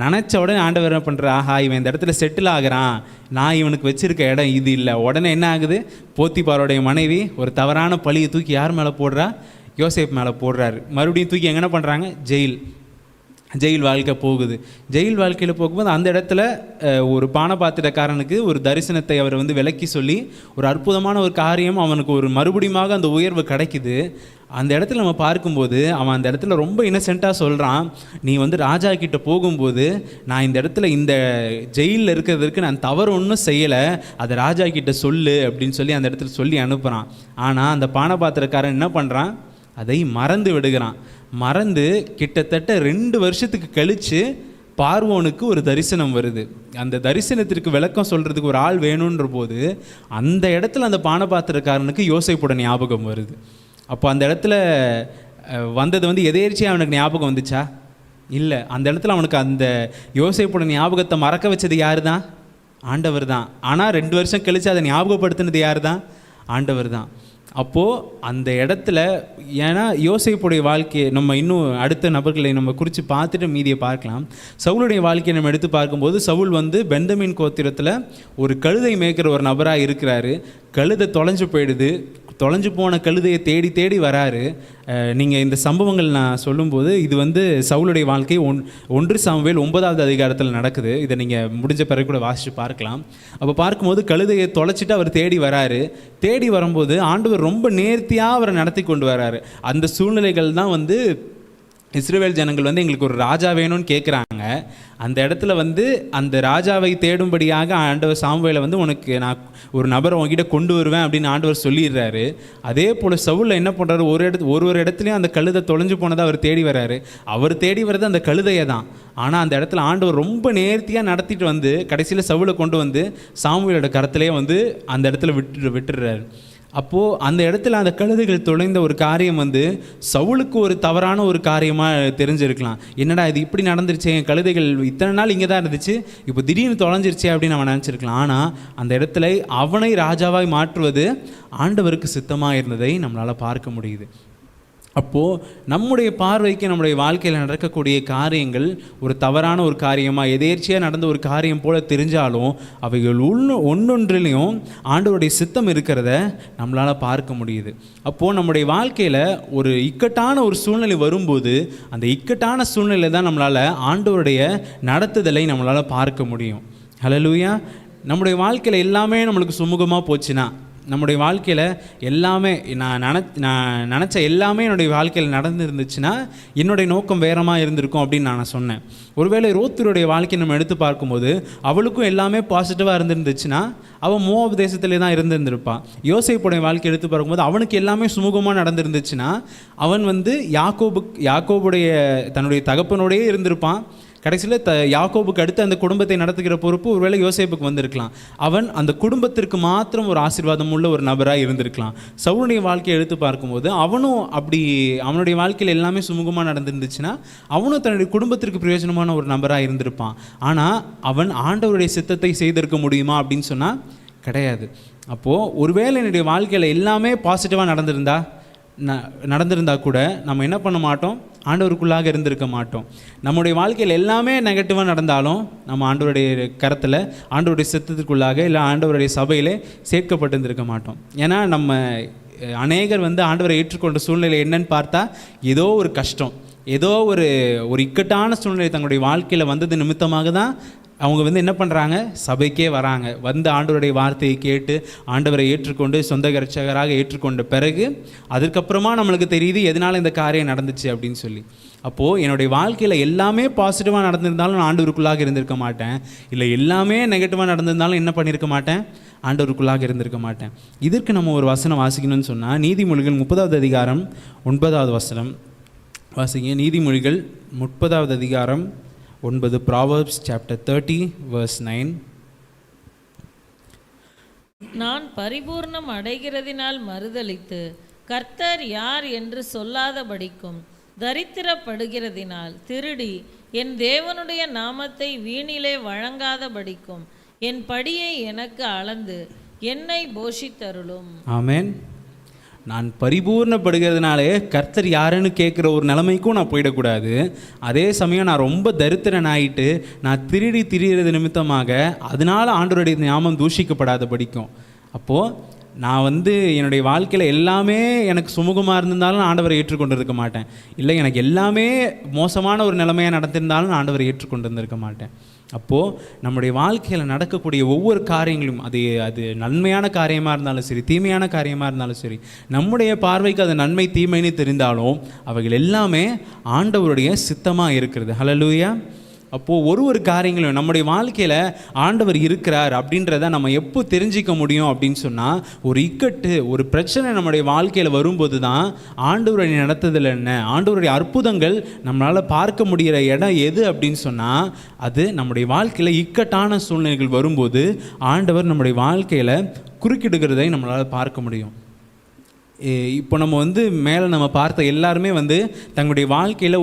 நினச்ச உடனே ஆண்டவர் என்ன பண்ணுற? ஆஹா, இவன் இந்த இடத்துல செட்டில் ஆகிறான், நான் இவனுக்கு வச்சுருக்க இடம் இது இல்லை. உடனே என்ன ஆகுது? போத்திபாரோடைய மனைவி ஒரு தவறான பழியை தூக்கி யார் மேலே போடுறா? யோசேப் மேலே போடுறாரு. மறுபடியும் தூக்கி என்ன பண்ணுறாங்க? ஜெயில் வாழ்க்கை போகுது. ஜெயில் வாழ்க்கையில் போகும்போது அந்த இடத்துல ஒரு பானபாத்திரக்காரனுக்கு ஒரு தரிசனத்தை அவர் வந்து விளக்கி சொல்லி ஒரு அற்புதமான ஒரு காரியம் அவனுக்கு ஒரு மறுபடியுமாக அந்த உயர்வு கிடைக்குது. அந்த இடத்துல நம்ம பார்க்கும்போது அவன் அந்த இடத்துல ரொம்ப இன்னசென்ட்டாக சொல்கிறான், நீ வந்து ராஜா கிட்ட போகும்போது நான் இந்த இடத்துல இந்த ஜெயிலில் இருக்கிறதுக்கு நான் தவறு ஒன்றும் செய்யலை, அதை ராஜா கிட்ட சொல்லு அப்படின்னு சொல்லி அந்த இடத்துல சொல்லி அனுப்புகிறான். ஆனால் அந்த பானபாத்திரக்காரன் என்ன பண்ணுறான்? அதை மறந்து விடுகிறான். மறந்து கிட்டத்தட்ட 2 வருஷத்துக்கு கழித்து பார்வோனுக்கு ஒரு தரிசனம் வருது. அந்த தரிசனத்திற்கு விளக்கம் சொல்கிறதுக்கு ஒரு ஆள் வேணுன்ற போது அந்த இடத்துல அந்த பானபாத்திரக்காரனுக்கு யோசேப்போட ஞாபகம் வருது. அப்போ அந்த இடத்துல வந்தது வந்து எதேர்ச்சியாக அவனுக்கு ஞாபகம் வந்துச்சா? இல்லை. அந்த இடத்துல அவனுக்கு அந்த யோசேப்போட ஞாபகத்தை மறக்க வச்சது யார் தான்? ஆண்டவர் தான். ஆனால் 2 வருஷம் கழித்து அதை ஞாபகப்படுத்தினது யார் தான்? ஆண்டவர் தான். அப்போது அந்த இடத்துல, ஏன்னா யோசேப்புடைய வாழ்க்கையை நம்ம இன்னும் அடுத்த நபர்களை நம்ம குறித்து பார்த்துட்டு மீதியை பார்க்கலாம். சவுளுடைய வாழ்க்கையை நம்ம எடுத்து பார்க்கும்போது சவுல் வந்து பெந்தமின் கோத்திரத்தில் ஒரு கழுதை மேய்க்கிற ஒரு நபராக இருக்கிறாரு. கழுதை தொலைஞ்சு போயிடுது. தொலைஞ்சு போன கழுதையை தேடி தேடி வராரு. நீங்கள் இந்த சம்பவங்கள் நான் சொல்லும்போது இது வந்து சவுளுடைய வாழ்க்கை 1 சாமுவேல் 9வது அதிகாரத்தில் நடக்குது. இதை நீங்கள் முடிஞ்ச பிறகு கூட வாசித்து பார்க்கலாம். அப்போ பார்க்கும்போது கழுதையை தொலைச்சிட்டு அவர் தேடி வராரு. தேடி வரும்போது ஆண்டவர் ரொம்ப நேர்த்தியாக அவரை நடத்தி கொண்டு வராரு. அந்த சூழ்நிலைகள் தான் வந்து இஸ்ரவேல் ஜனங்கள் வந்து எங்களுக்கு ஒரு ராஜா வேணும்னு கேட்குறாங்க. அந்த இடத்துல வந்து அந்த ராஜாவை தேடும்படியாக ஆண்டவர் சாமுவேலை வந்து உனக்கு நான் ஒரு நபரை உங்ககிட்ட கொண்டு வருவேன் அப்படின்னு ஆண்டவர் சொல்லிடுறாரு. அதே போல் சவுலில் என்ன பண்ணுறாரு? ஒரு இடத்துலையும் அந்த கழுதை தொலைஞ்சு போனதை அவர் தேடி வர்றாரு. அவர் தேடி வர்றது அந்த கழுதையை தான். ஆனால் அந்த இடத்துல ஆண்டவர் ரொம்ப நேர்த்தியாக நடத்திட்டு வந்து கடைசியில் சவுலை கொண்டு வந்து சாமுவேலோட கரத்திலே வந்து அந்த இடத்துல விட்டுடுறாரு. அப்போது அந்த இடத்துல அந்த கழுதைகள் தொலைந்த ஒரு காரியம் வந்து சவுலுக்கு ஒரு தவறான ஒரு காரியமாக தெரிஞ்சிருக்கலாம். என்னடா இது இப்படி நடந்துருச்சு, என் கழுதைகள் இத்தனை நாள் இங்கே தான் இருந்துச்சு, இப்போ திடீர்னு தொலைஞ்சிருச்சே அப்படின்னு அவன் நினச்சிருக்கலாம். ஆனால் அந்த இடத்துல அவனை ராஜாவாய் மாற்றுவது ஆண்டவருக்கு சித்தமாக இருந்ததை நம்மளால் பார்க்க முடியுது. அப்போது நம்முடைய பார்வைக்கு நம்முடைய வாழ்க்கையில் நடக்கக்கூடிய காரியங்கள் ஒரு தவறான ஒரு காரியமாக எதேர்ச்சியாக நடந்த ஒரு காரியம் போல் தெரிஞ்சாலும் அவைகள் ஒன்றொன்றிலையும் ஆண்டவருடைய சித்தம் இருக்கிறத நம்மளால் பார்க்க முடியுது. அப்போது நம்முடைய வாழ்க்கையில் ஒரு இக்கட்டான ஒரு சூழ்நிலை வரும்போது அந்த இக்கட்டான சூழ்நிலை தான் நம்மளால் ஆண்டவருடைய நடத்துதலை நம்மளால் பார்க்க முடியும். ஹல்லேலூயா. நம்முடைய வாழ்க்கையில் எல்லாமே நம்மளுக்கு சுமூகமாக போச்சுன்னா, நம்முடைய வாழ்க்கையில் எல்லாமே நான் நினச்ச எல்லாமே என்னுடைய வாழ்க்கையில் நடந்துருந்துச்சுன்னா என்னுடைய நோக்கம் வேறமாக இருந்திருக்கும் அப்படின்னு நான் சொன்னேன். ஒருவேளை ரோத்துடைய வாழ்க்கையை நம்ம எடுத்து பார்க்கும்போது அவளுக்கும் எல்லாமே பாசிட்டிவாக இருந்துருந்துச்சுன்னா அவன் மோவாப் தேசத்திலே தான் இருந்திருப்பான். யோசேப்புடைய வாழ்க்கை எடுத்து பார்க்கும்போது அவனுக்கு எல்லாமே சுமூகமாக நடந்துருந்துச்சுன்னா அவன் வந்து யாக்கோபுடைய தன்னுடைய தகப்பனோடையே இருந்திருப்பான். கடைசியில் யாக்கோபுக்கு அடுத்து அந்த குடும்பத்தை நடத்துகிற பொறுப்பு ஒருவேளை யோசேப்புக்கு வந்திருக்கலாம். அவன் அந்த குடும்பத்திற்கு மாத்திரம் ஒரு ஆசீர்வாதம் உள்ள ஒரு நபராக இருந்திருக்கலாம். சவுலுடைய வாழ்க்கையை எடுத்து பார்க்கும்போது அவனும் அப்படி அவனுடைய வாழ்க்கையில் எல்லாமே சுமூகமாக நடந்துருந்துச்சுன்னா அவனும் தன்னுடைய குடும்பத்திற்கு பிரயோஜனமான ஒரு நபராக இருந்திருப்பான். ஆனால் அவன் ஆண்டவருடைய சித்தத்தை செய்திருக்க முடியுமா அப்படின்னு சொன்னால் கிடையாது. அப்போது ஒருவேளை என்னுடைய வாழ்க்கையில் எல்லாமே பாசிட்டிவாக நடந்திருந்தா கூட நம்ம என்ன பண்ண மாட்டோம், ஆண்டவருக்குள்ளாக இருந்திருக்க மாட்டோம். நம்முடைய வாழ்க்கையில் எல்லாமே நெகட்டிவாக நடந்தாலும் நம்ம ஆண்டவருடைய கரத்தில் ஆண்டவருடைய சித்தத்திற்குள்ளாக இல்லை ஆண்டவருடைய சபையிலே சேர்க்கப்பட்டிருந்திருக்க மாட்டோம். ஏன்னா நம்ம அநேகர் வந்து ஆண்டவரை ஏற்றுக்கொண்ட சூழ்நிலை என்னன்னு பார்த்தா ஏதோ ஒரு கஷ்டம், ஏதோ ஒரு இக்கட்டான சூழ்நிலை தங்களுடைய வாழ்க்கையில் வந்தது நிமித்தமாக தான் அவங்க வந்து என்ன பண்ணுறாங்க, சபைக்கே வராங்க. வந்து ஆண்டவருடைய வார்த்தையை கேட்டு ஆண்டவரை ஏற்றுக்கொண்டு சொந்த இரட்சகராக ஏற்றுக்கொண்ட பிறகு அதுக்கப்புறமா நம்மளுக்கு தெரியுது எதனால் இந்த காரியம் நடந்துச்சு அப்படின்னு சொல்லி. அப்போது என்னுடைய வாழ்க்கையில் எல்லாமே பாசிட்டிவாக நடந்திருந்தாலும் நான் ஆண்டவருக்குள்ளாக இருந்திருக்க மாட்டேன். இல்லை எல்லாமே நெகட்டிவாக நடந்திருந்தாலும் என்ன பண்ணியிருக்க மாட்டேன், ஆண்டவருக்குள்ளாக இருந்திருக்க மாட்டேன். இதற்கு நம்ம ஒரு வசனம் வாசிக்கணும்னு சொன்னால் நீதிமொழிகள் 30வது அதிகாரம் 9வது வசனம் வாசிங்க. நீதிமொழிகள் 30வது அதிகாரம் 9, Proverbs chapter 30 verse 9. நான் பரிபூர்ணம் அடைகிறதினால் மறுதலித்து கர்த்தர் யார் என்று சொல்லாதபடிக்கும் தரித்திரப்படுகிறதினால் திருடி என் தேவனுடைய நாமத்தை வீணிலே வழங்காதபடிக்கும் என் படியை எனக்கு அளந்து என்னை போஷித்தருளும். ஆமென். நான் பரிபூர்ணப்படுகிறதுனாலே கர்த்தர் யாருன்னு கேட்குற ஒரு நிலைமைக்கும் நான் போயிடக்கூடாது. அதே சமயம் நான் ரொம்ப தரித்திரன் ஆகிட்டு நான் திரிகிறது நிமித்தமாக அதனால் ஆண்டவருடைய ஞாபகம் தூஷிக்கப்படாத படிக்கும். அப்போது நான் வந்து என்னுடைய வாழ்க்கையில் எல்லாமே எனக்கு சுமூகமாக இருந்திருந்தாலும் ஆண்டவரை ஏற்றுக்கொண்டு இருக்க மாட்டேன். இல்லை எனக்கு எல்லாமே மோசமான ஒரு நிலைமையாக நடந்திருந்தாலும் ஆண்டவரை ஏற்றுக்கொண்டு இருந்திருக்க மாட்டேன். அப்போது நம்முடைய வாழ்க்கையில் நடக்கக்கூடிய ஒவ்வொரு காரியங்களும் அது நன்மையான காரியமாக இருந்தாலும் சரி, தீமையான காரியமாக இருந்தாலும் சரி, நம்முடைய பார்வைக்கு அது நன்மை தீமைன்னு தெரிந்தாலும் அவைகள் எல்லாமே ஆண்டவருடைய சித்தமாக இருக்கிறது. ஹல்லேலூயா. அப்போது ஒரு காரியங்களும் நம்முடைய வாழ்க்கையில் ஆண்டவர் இருக்கிறார் அப்படின்றத நம்ம எப்போ தெரிஞ்சிக்க முடியும் அப்படின்னு சொன்னால், ஒரு இக்கட்டு ஒரு பிரச்சனை நம்முடைய வாழ்க்கையில் வரும்போது தான் ஆண்டவருடைய நடத்துதல் என்ன, ஆண்டவருடைய அற்புதங்கள் நம்மளால் பார்க்க முடிகிற இடம் எது அப்படின்னு சொன்னால் அது நம்முடைய வாழ்க்கையில் இக்கட்டான சூழ்நிலைகள் வரும்போது ஆண்டவர் நம்முடைய வாழ்க்கையில் குறுக்கிடுகிறதை நம்மளால் பார்க்க முடியும். இப்போ நம்ம வந்து மேலே நம்ம பார்த்த எல்லாருமே வந்து தங்களுடைய வாழ்க்கையில்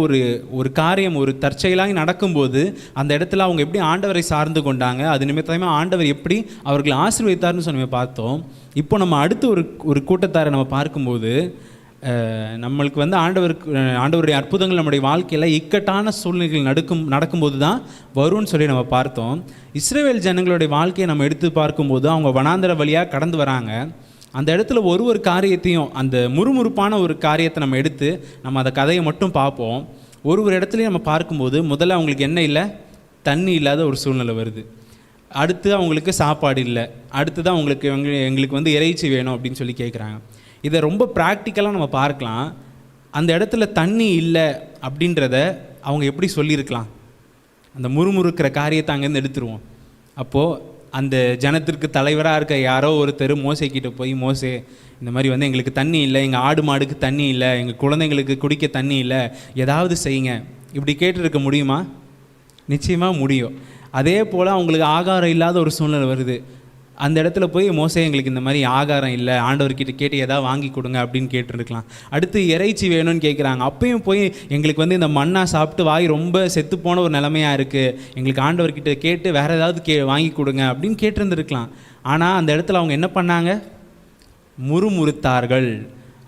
ஒரு காரியம் ஒரு தற்செயலாக நடக்கும்போது அந்த இடத்துல அவங்க எப்படி ஆண்டவரை சார்ந்து கொண்டாங்க, அது நிமித்தமாக ஆண்டவர் எப்படி அவர்களை ஆசீர்வதித்தார்னு சொல்லி பார்த்தோம். இப்போ நம்ம அடுத்து ஒரு கூட்டத்தாரை நம்ம பார்க்கும்போது நம்மளுக்கு வந்து ஆண்டவருடைய அற்புதங்கள் நம்முடைய வாழ்க்கையில் இக்கட்டான சூழ்நிலைகள் நடக்கும்போது தான் வரும்னு சொல்லி நம்ம பார்த்தோம். இஸ்ரவேல் ஜனங்களுடைய வாழ்க்கையை நம்ம எடுத்து பார்க்கும்போது அவங்க வனாந்தர வழியாக கடந்து வராங்க. அந்த இடத்துல ஒரு காரியத்தையும் அந்த முறுமுறுப்பான ஒரு காரியத்தை நம்ம எடுத்து நம்ம அந்த கதையை மட்டும் பார்ப்போம். ஒரு இடத்துலையும் நம்ம பார்க்கும்போது முதல்ல அவங்களுக்கு என்ன இல்லை, தண்ணி இல்லாத ஒரு சூழ்நிலை வருது. அடுத்து அவங்களுக்கு சாப்பாடு இல்லை. அடுத்து தான் எங்களுக்கு வந்து இறைச்சி வேணும் அப்படின்னு சொல்லி கேட்குறாங்க. இதை ரொம்ப ப்ராக்டிக்கலாக நம்ம பார்க்கலாம். அந்த இடத்துல தண்ணி இல்லை அப்படின்றத அவங்க எப்படி சொல்லியிருக்கலாம், அந்த முறுமுறுக்கிற காரியத்தை அங்கேருந்து எடுத்துருவோம். அப்போது அந்த ஜனத்திற்கு தலைவராக இருக்க யாரோ ஒருத்தர் மோசேக்கிட்ட போய், மோசே இந்த மாதிரி வந்து எங்களுக்கு தண்ணி இல்லை, எங்கள் ஆடு மாடுக்கு தண்ணி இல்லை, எங்கள் குழந்தைங்களுக்கு குடிக்க தண்ணி இல்லை, ஏதாவது செய்யுங்க, இப்படி கேட்டுருக்க முடியுமா? நிச்சயமாக முடியும். அதே போல் அவங்களுக்கு ஆகாரம் இல்லாத ஒரு சூழ்நிலை வருது. அந்த இடத்துல போய் மோசே எங்களுக்கு இந்த மாதிரி ஆகாரம் இல்லை, ஆண்டவர்கிட்ட கேட்டு ஏதாவது வாங்கி கொடுங்க அப்படின்னு கேட்டுருக்கலாம். அடுத்து இறைச்சி வேணும்னு கேட்குறாங்க, அப்பயும் போய் எங்களுக்கு வந்து இந்த மண்ணா சாப்பிட்டு வாய் ரொம்ப செத்துப்போன ஒரு நிலைமையாக இருக்குது, எங்களுக்கு ஆண்டவர்கிட்ட கேட்டு வேறு ஏதாவது வாங்கி கொடுங்க அப்படின்னு கேட்டிருந்துருக்கலாம். ஆனால் அந்த இடத்துல அவங்க என்ன பண்ணாங்க? முறுமுறுத்தார்கள்.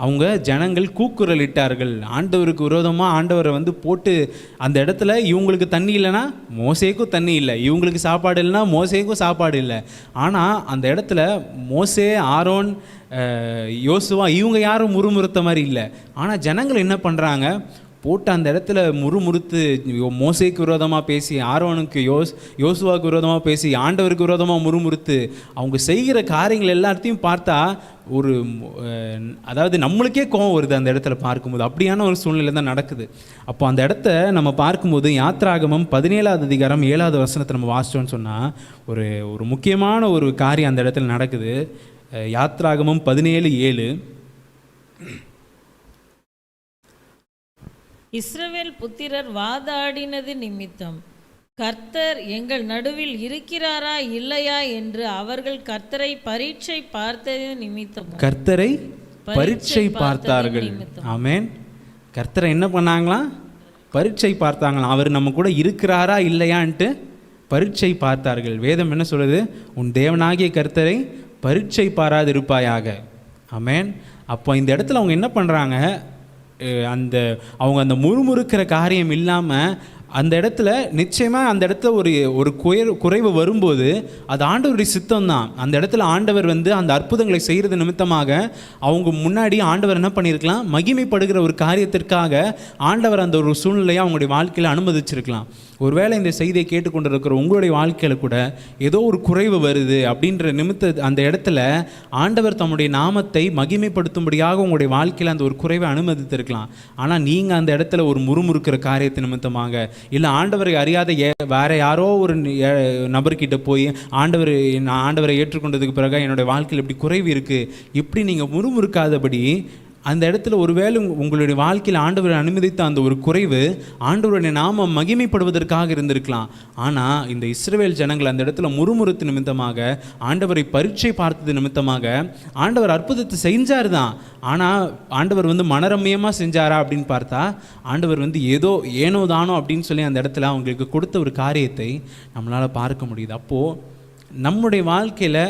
அவங்க ஜனங்கள் கூக்குரலிட்டார்கள். ஆண்டவருக்கு விரோதமாக ஆண்டவரை வந்து போட்டு அந்த இடத்துல இவங்களுக்கு தண்ணி இல்லைன்னா மோசேக்கும் தண்ணி இல்லை, இவங்களுக்கு சாப்பாடு இல்லைன்னா மோசேக்கும் சாப்பாடு இல்லை. ஆனால் அந்த இடத்துல மோசே, ஆரோன், யோசுவா இவங்க யாரும் முறுமுறுத்த மாதிரி இல்லை. ஆனால் ஜனங்கள் என்ன பண்ணுறாங்க? போட்டு அந்த இடத்துல முறுமுறுத்து மோசேக்கு விரோதமாக பேசி, ஆரோனுக்கு யோசுவாவுக்கு விரோதமாக பேசி, ஆண்டவருக்கு விரோதமாக முறுமுறுத்து அவங்க செய்கிற காரியங்கள் எல்லாத்தையும் பார்த்தா ஒரு அதாவது நம்மளுக்கே கோபம் வருது அந்த இடத்துல பார்க்கும்போது. அப்படியான ஒரு சூழ்நிலை தான் நடக்குது. அப்போ அந்த இடத்த நம்ம பார்க்கும்போது யாத்ராகமம் 17வது அதிகாரம் 7வது வசனத்தை நம்ம வாசித்தோன்னு சொன்னால் ஒரு முக்கியமான ஒரு காரியம் அந்த இடத்துல நடக்குது. யாத்ராகமம் 17:7. இஸ்ரவேல் புத்திரர் வாதாடினது நிமித்தம் கர்த்தர் எங்கள் நடுவில் இருக்கிறாரா இல்லையா என்று அவர்கள் கர்த்தரை பரீட்சை பார்த்தது நிமித்தம். கர்த்தரை பரீட்சை பார்த்தார்கள். ஆமென். கர்த்தரை என்ன பண்ணாங்களாம்? பரீட்சை பார்த்தாங்களாம். அவர் நம்ம கூட இருக்கிறாரா இல்லையான்ட்டு பரீட்சை பார்த்தார்கள். வேதம் என்ன சொல்லுது? உன் தேவனாகிய கர்த்தரை பரீட்சை பாராது இருப்பாயாக. ஆமென். அப்போ இந்த இடத்துல அவங்க என்ன பண்ணுறாங்க? அவங்க அந்த முறுமுறுக்கிற காரியம் இல்லாமல் அந்த இடத்துல நிச்சயமாக அந்த இடத்துல ஒரு குறைவு வரும்போது அது ஆண்டவருடைய சித்தம் தான். அந்த இடத்துல ஆண்டவர் வந்து அந்த அற்புதங்களை செய்கிறது நிமித்தமாக அவங்க முன்னாடி ஆண்டவர் என்ன பண்ணியிருக்கலாம்? மகிமைப்படுகிற ஒரு காரியத்திற்காக ஆண்டவர் அந்த ஒரு சூழ்நிலையை அவங்களுடைய வாழ்க்கையில் அனுமதிச்சிருக்கலாம். ஒருவேளை இந்த செய்தியை கேட்டுக்கொண்டிருக்கிற உங்களுடைய வாழ்க்கையில் கூட ஏதோ ஒரு குறைவு வருது அப்படின்ற அந்த இடத்துல ஆண்டவர் தம்முடைய நாமத்தை மகிமைப்படுத்தும்படியாக உங்களுடைய வாழ்க்கையில் அந்த ஒரு குறைவை அனுமதித்திருக்கலாம். ஆனால் நீங்கள் அந்த இடத்துல ஒரு முறுமுறுக்கிற காரியத்தை நிமித்தமாக, இல்லை ஆண்டவரை அறியாத வேற யாரோ ஒரு நபர்கிட்ட போய் ஆண்டவரை ஏற்றுக்கொண்டதுக்கு பிறகு என்னுடைய வாழ்க்கையில் இப்படி குறைவு இருக்குது, இப்படி நீங்கள் முறுமுறுக்காதபடி அந்த இடத்துல ஒருவேளை உங்களுடைய வாழ்க்கையில் ஆண்டவரை அனுமதித்த அந்த ஒரு குறைவு ஆண்டவருடைய நாம மகிமைப்படுவதற்காக இருந்திருக்கலாம். ஆனால் இந்த இஸ்ரவேல் ஜனங்கள் அந்த இடத்துல முறுமுறுத்து நிமித்தமாக, ஆண்டவரை பரீட்சை பார்த்தது நிமித்தமாக ஆண்டவர் அற்புதத்தை செஞ்சார் தான். ஆனால் ஆண்டவர் வந்து மனரம்யமாக செஞ்சாரா அப்படின்னு பார்த்தா ஆண்டவர் வந்து ஏனோ தானோ அப்படின்னு சொல்லி அந்த இடத்துல அவங்களுக்கு கொடுத்த ஒரு காரியத்தை நம்மளால் பார்க்க முடியுது. அப்போது நம்முடைய வாழ்க்கையில்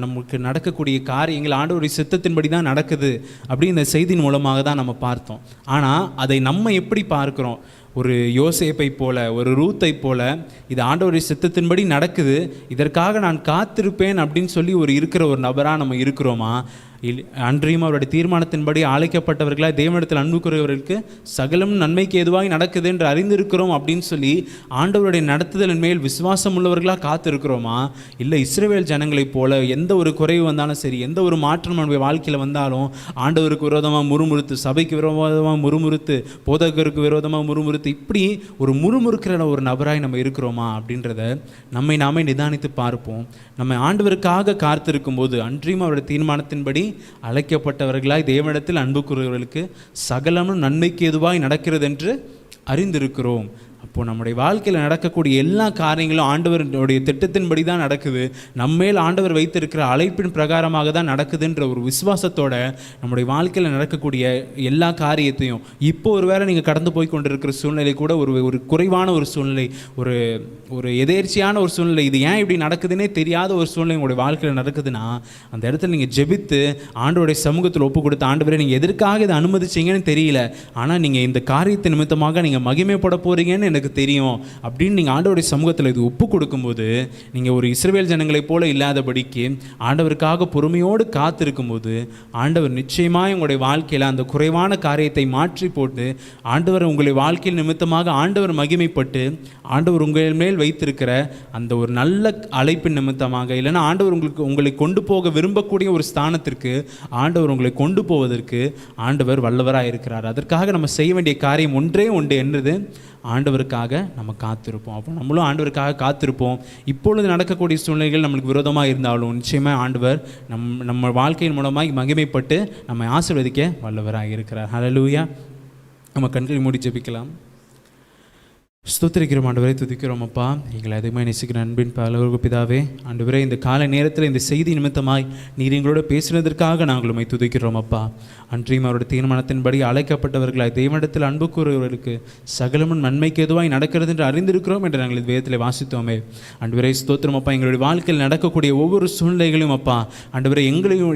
நமக்கு நடக்கக்கூடிய காரியங்கள் ஆண்டவருடைய சித்தத்தின்படி தான் நடக்குது அப்படின்னு இந்த செய்தியின் மூலமாக தான் நம்ம பார்த்தோம். ஆனால் அதை நம்ம எப்படி பார்க்குறோம்? ஒரு யோசேப்பை போல, ஒரு ரூத்தை போல இது ஆண்டவருடைய சித்தத்தின்படி நடக்குது, இதற்காக நான் காத்திருப்பேன் அப்படின்னு சொல்லி இருக்கிற ஒரு நபராக நம்ம இருக்கிறோமா? அன்றையும் அவருடைய தீர்மானத்தின்படி அழைக்கப்பட்டவர்களாக தேவனிடத்தில் அன்பு கூறுகிறவர்களுக்கு சகலம் நன்மைக்கு எதுவாக நடக்குது என்று அறிந்திருக்கிறோம் அப்படின்னு சொல்லி ஆண்டவருடைய நடத்துதலின் மேல் விசுவாசம் உள்ளவர்களாக காத்திருக்கிறோமா? இல்லை இஸ்ரவேல் ஜனங்களைப் போல எந்த ஒரு குறைவு வந்தாலும் சரி, எந்த ஒரு மாற்றம் நம்முடைய வாழ்க்கையில் வந்தாலும் ஆண்டவருக்கு விரோதமாக முறுமுறுத்து, சபைக்கு விரோதமாக முறுமுறுத்து, போதகருக்கு விரோதமாக முறுமுறுத்து, இப்படி ஒரு முறுமுறுக்கிற ஒரு நபராய் நம்ம இருக்கிறோமா அப்படின்றத நம்மை நாமே நிதானித்து பார்ப்போம். நம்ம ஆண்டவருக்காக காத்திருக்கும் போது அன்றையும் அவருடைய தீர்மானத்தின்படி அழைக்கப்பட்டவர்களாய் தேவனிடத்தில் அன்பு கூறுகிறவர்களுக்கு சகலமும் நன்மைக்கு எதுவாய் நடக்கிறது என்று அறிந்திருக்கிறோம். அப்போது நம்முடைய வாழ்க்கையில் நடக்கக்கூடிய எல்லா காரியங்களும் ஆண்டவருடைய திட்டத்தின்படி தான் நடக்குது, நம்மேல் ஆண்டவர் வைத்திருக்கிற அழைப்பின் பிரகாரமாக தான் நடக்குதுன்ற ஒரு விசுவாசத்தோட நம்முடைய வாழ்க்கையில் நடக்கக்கூடிய எல்லா காரியத்தையும், இப்போ ஒரு வேளை நீங்கள் கடந்து போய் கொண்டிருக்கிற சூழ்நிலை கூட ஒரு குறைவான ஒரு சூழ்நிலை, ஒரு எதேர்ச்சியான ஒரு சூழ்நிலை, இது ஏன் இப்படி நடக்குதுன்னே தெரியாத ஒரு சூழ்நிலை உங்களுடைய வாழ்க்கையில் நடக்குதுன்னா அந்த இடத்துல நீங்கள் ஜெபித்து ஆண்டவருடைய சமூகத்தில் ஒப்பு கொடுத்து, ஆண்டவரே நீங்கள் எதற்காக இதை அனுமதிச்சிங்கன்னு தெரியல, ஆனால் நீங்கள் இந்த காரியத்தை நிமித்தமாக நீங்கள் மகிமைப்பட போகிறீங்கன்னு எனக்கு தெரியும் அப்படின்னு நீங்கள் ஆண்டவருடைய சமூகத்தில் இது ஒப்பு கொடுக்கும்போது, நீங்கள் ஒரு இஸ்ரவேல் ஜனங்களைப் போல இல்லாதபடிக்கு ஆண்டவருக்காக பொறுமையோடு காத்திருக்கும்போது ஆண்டவர் நிச்சயமாக உங்களுடைய வாழ்க்கையில் அந்த குறைவான காரியத்தை மாற்றி போட்டு ஆண்டவர் உங்களுடைய வாழ்க்கையில் நிமித்தமாக ஆண்டவர் மகிமைப்பட்டு ஆண்டவர் உங்கள் மேல் வைத்திருக்கிற அந்த ஒரு நல்ல அழைப்பின் நிமித்தமாக, இல்லைன்னா ஆண்டவர் உங்களை கொண்டு போக விரும்பக்கூடிய ஒரு ஸ்தானத்திற்கு ஆண்டவர் உங்களை கொண்டு போவதற்கு ஆண்டவர் வல்லவராக இருக்கிறார். அதற்காக நம்ம செய்ய வேண்டிய காரியம் ஒன்றே ஒன்று, என்னது? ஆண்டவருக்காக நம்ம காத்திருப்போம். அப்போ நம்மளும் ஆண்டவருக்காக காத்திருப்போம். இப்பொழுது நடக்கக்கூடிய சூழ்நிலைகள் நம்மளுக்கு விரோதமாக இருந்தாலும் நிச்சயமாக ஆண்டவர் நம்ம வாழ்க்கையின் மூலமாக மகிமைப்பட்டு நம்மை ஆசீர்வதிக்க வல்லவராக இருக்கிறார். ஹல்லேலூயா. நம்ம கண்களை மூடி ஜெபிக்கலாம். ஸ்தோத்திரிக்கிறோம் ஆண்டவரே, துதிக்கிறோம் அப்பா. எங்களை அதிகமாக நேசிக்கிற அன்பின் பரலோக பிதாவே, ஆண்டவரே இந்த காலை நேரத்தில் இந்த செய்தி நிமித்தமாய் நீர் எங்களோட பேசுனதற்காக நாங்கள் உம்மை துதிக்கிறோம் அப்பா. அன்றையும் அவருடைய தீர்மானத்தின்படி அழைக்கப்பட்டவர்களாய் தெய்வனிடத்தில் அன்பு கூறுவர்களுக்கு சகலமும் நன்மைக்கு எதுவாய் நடக்கிறது என்று அறிந்திருக்கிறோம் என்று நாங்கள் இந்த வேதத்தில் வாசித்தோமே. ஆண்டவரே ஸ்தோத்திரம் அப்பா. எங்களுடைய வாழ்க்கையில் நடக்கக்கூடிய ஒவ்வொரு சூழ்நிலைகளையும் அப்பா ஆண்டவரே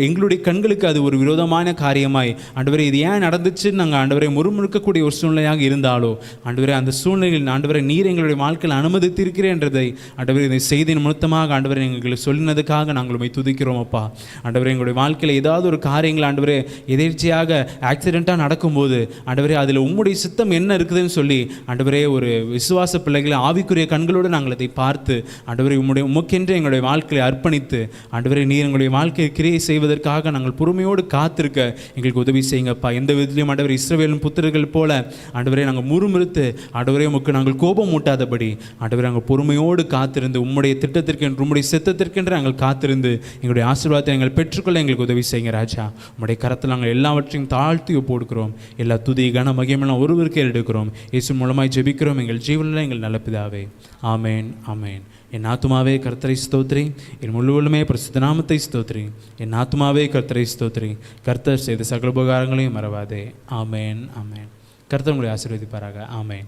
எங்களுடைய கண்களுக்கு அது ஒரு விரோதமான காரியமாய் ஆண்டவரே இது ஏன் நடந்துச்சு நாங்கள் ஆண்டவரை முறுமுறுக்கக்கூடிய ஒரு சூழ்நிலையாக இருந்தாலோ ஆண்டவரே அந்த சூழ்நிலையில் ஆண்டவரை நீர் எங்களுடைய வாழ்க்கையில் அனுமதித்திருக்கிறேன் என்றதை ஆண்டவரை இந்த செய்தியின் மூலமாக ஆண்டவரை எங்களுக்கு சொல்லினதுக்காக நாங்கள் உம்மை துதிக்கிறோம் அப்பா. ஆண்டவரை எங்களுடைய வாழ்க்கையில் ஏதாவது ஒரு காரியங்கள் ஆண்டவரே எதேர்ச்சியாக ஆக்சிடெண்ட்டாக நடக்கும்போது ஆண்டவரே அதில் உம்முடைய சித்தம் என்ன இருக்குதுன்னு சொல்லி ஆண்டவரே ஒரு விசுவாச பிள்ளைகளை ஆவிக்குரிய கண்களோடு நாங்கள் அதை பார்த்து ஆண்டவரை உமக்கென்று எங்களுடைய வாழ்க்கையை அர்ப்பணித்து ஆண்டவரை நீர் எங்களுடைய வாழ்க்கையை கிரியை செய்வதற்காக நாங்கள் பொறுமையோடு காத்திருக்க எங்களுக்கு உதவி செய்யுங்கப்பா. எந்த விதத்திலையும் ஆண்டவரை இஸ்ரவேலின் புத்திரர்கள் போல ஆண்டவரை நாங்கள் முறுமுறுத்து ஆண்டவரே உமக்கு நாங்கள் கோபம் மூட்டாதபடி ஆண்டவரை நாங்கள் பொறுமையோடு காத்திருந்து உம்முடைய திட்டத்திற்கென்று உம்முடைய சித்தத்திற்கென்று நாங்கள் காத்திருந்து எங்களுடைய ஆசீர்வாதத்தை நாங்கள் பெற்றுக்கொள்ள எங்களுக்கு உதவி செய்யுங்க ராஜா. உம்முடைய கரத்தில் நாங்கள் எல்லாவற்றையும் தாழ்த்தி ஒப்புக்கொடுக்கிறோம். எல்லா துதி கன மகிமையெல்லாம் ஒருவருக்கே எடுக்கிறோம். இயேசு மூலமாய் ஜெபிக்கிறோம் எங்கள் ஜீவனில் எங்கள் நல்ல பிதாவே. ஆமேன் ஆமேன். என் ஆத்துமாவே கர்த்தரை ஸ்தோத்திரி, என் முழுவதுமே பரிசுத்த நாமத்தை ஸ்தோத்திரி. என் ஆத்துமாவே கர்த்தரை ஸ்தோத்திரி, கர்த்தர் செய்த சகல உபகாரங்களையும் மறவாதே. ஆமேன் ஆமேன். கர்த்தர் உங்களை ஆசீர்வதிப்பாராக. ஆமேன்.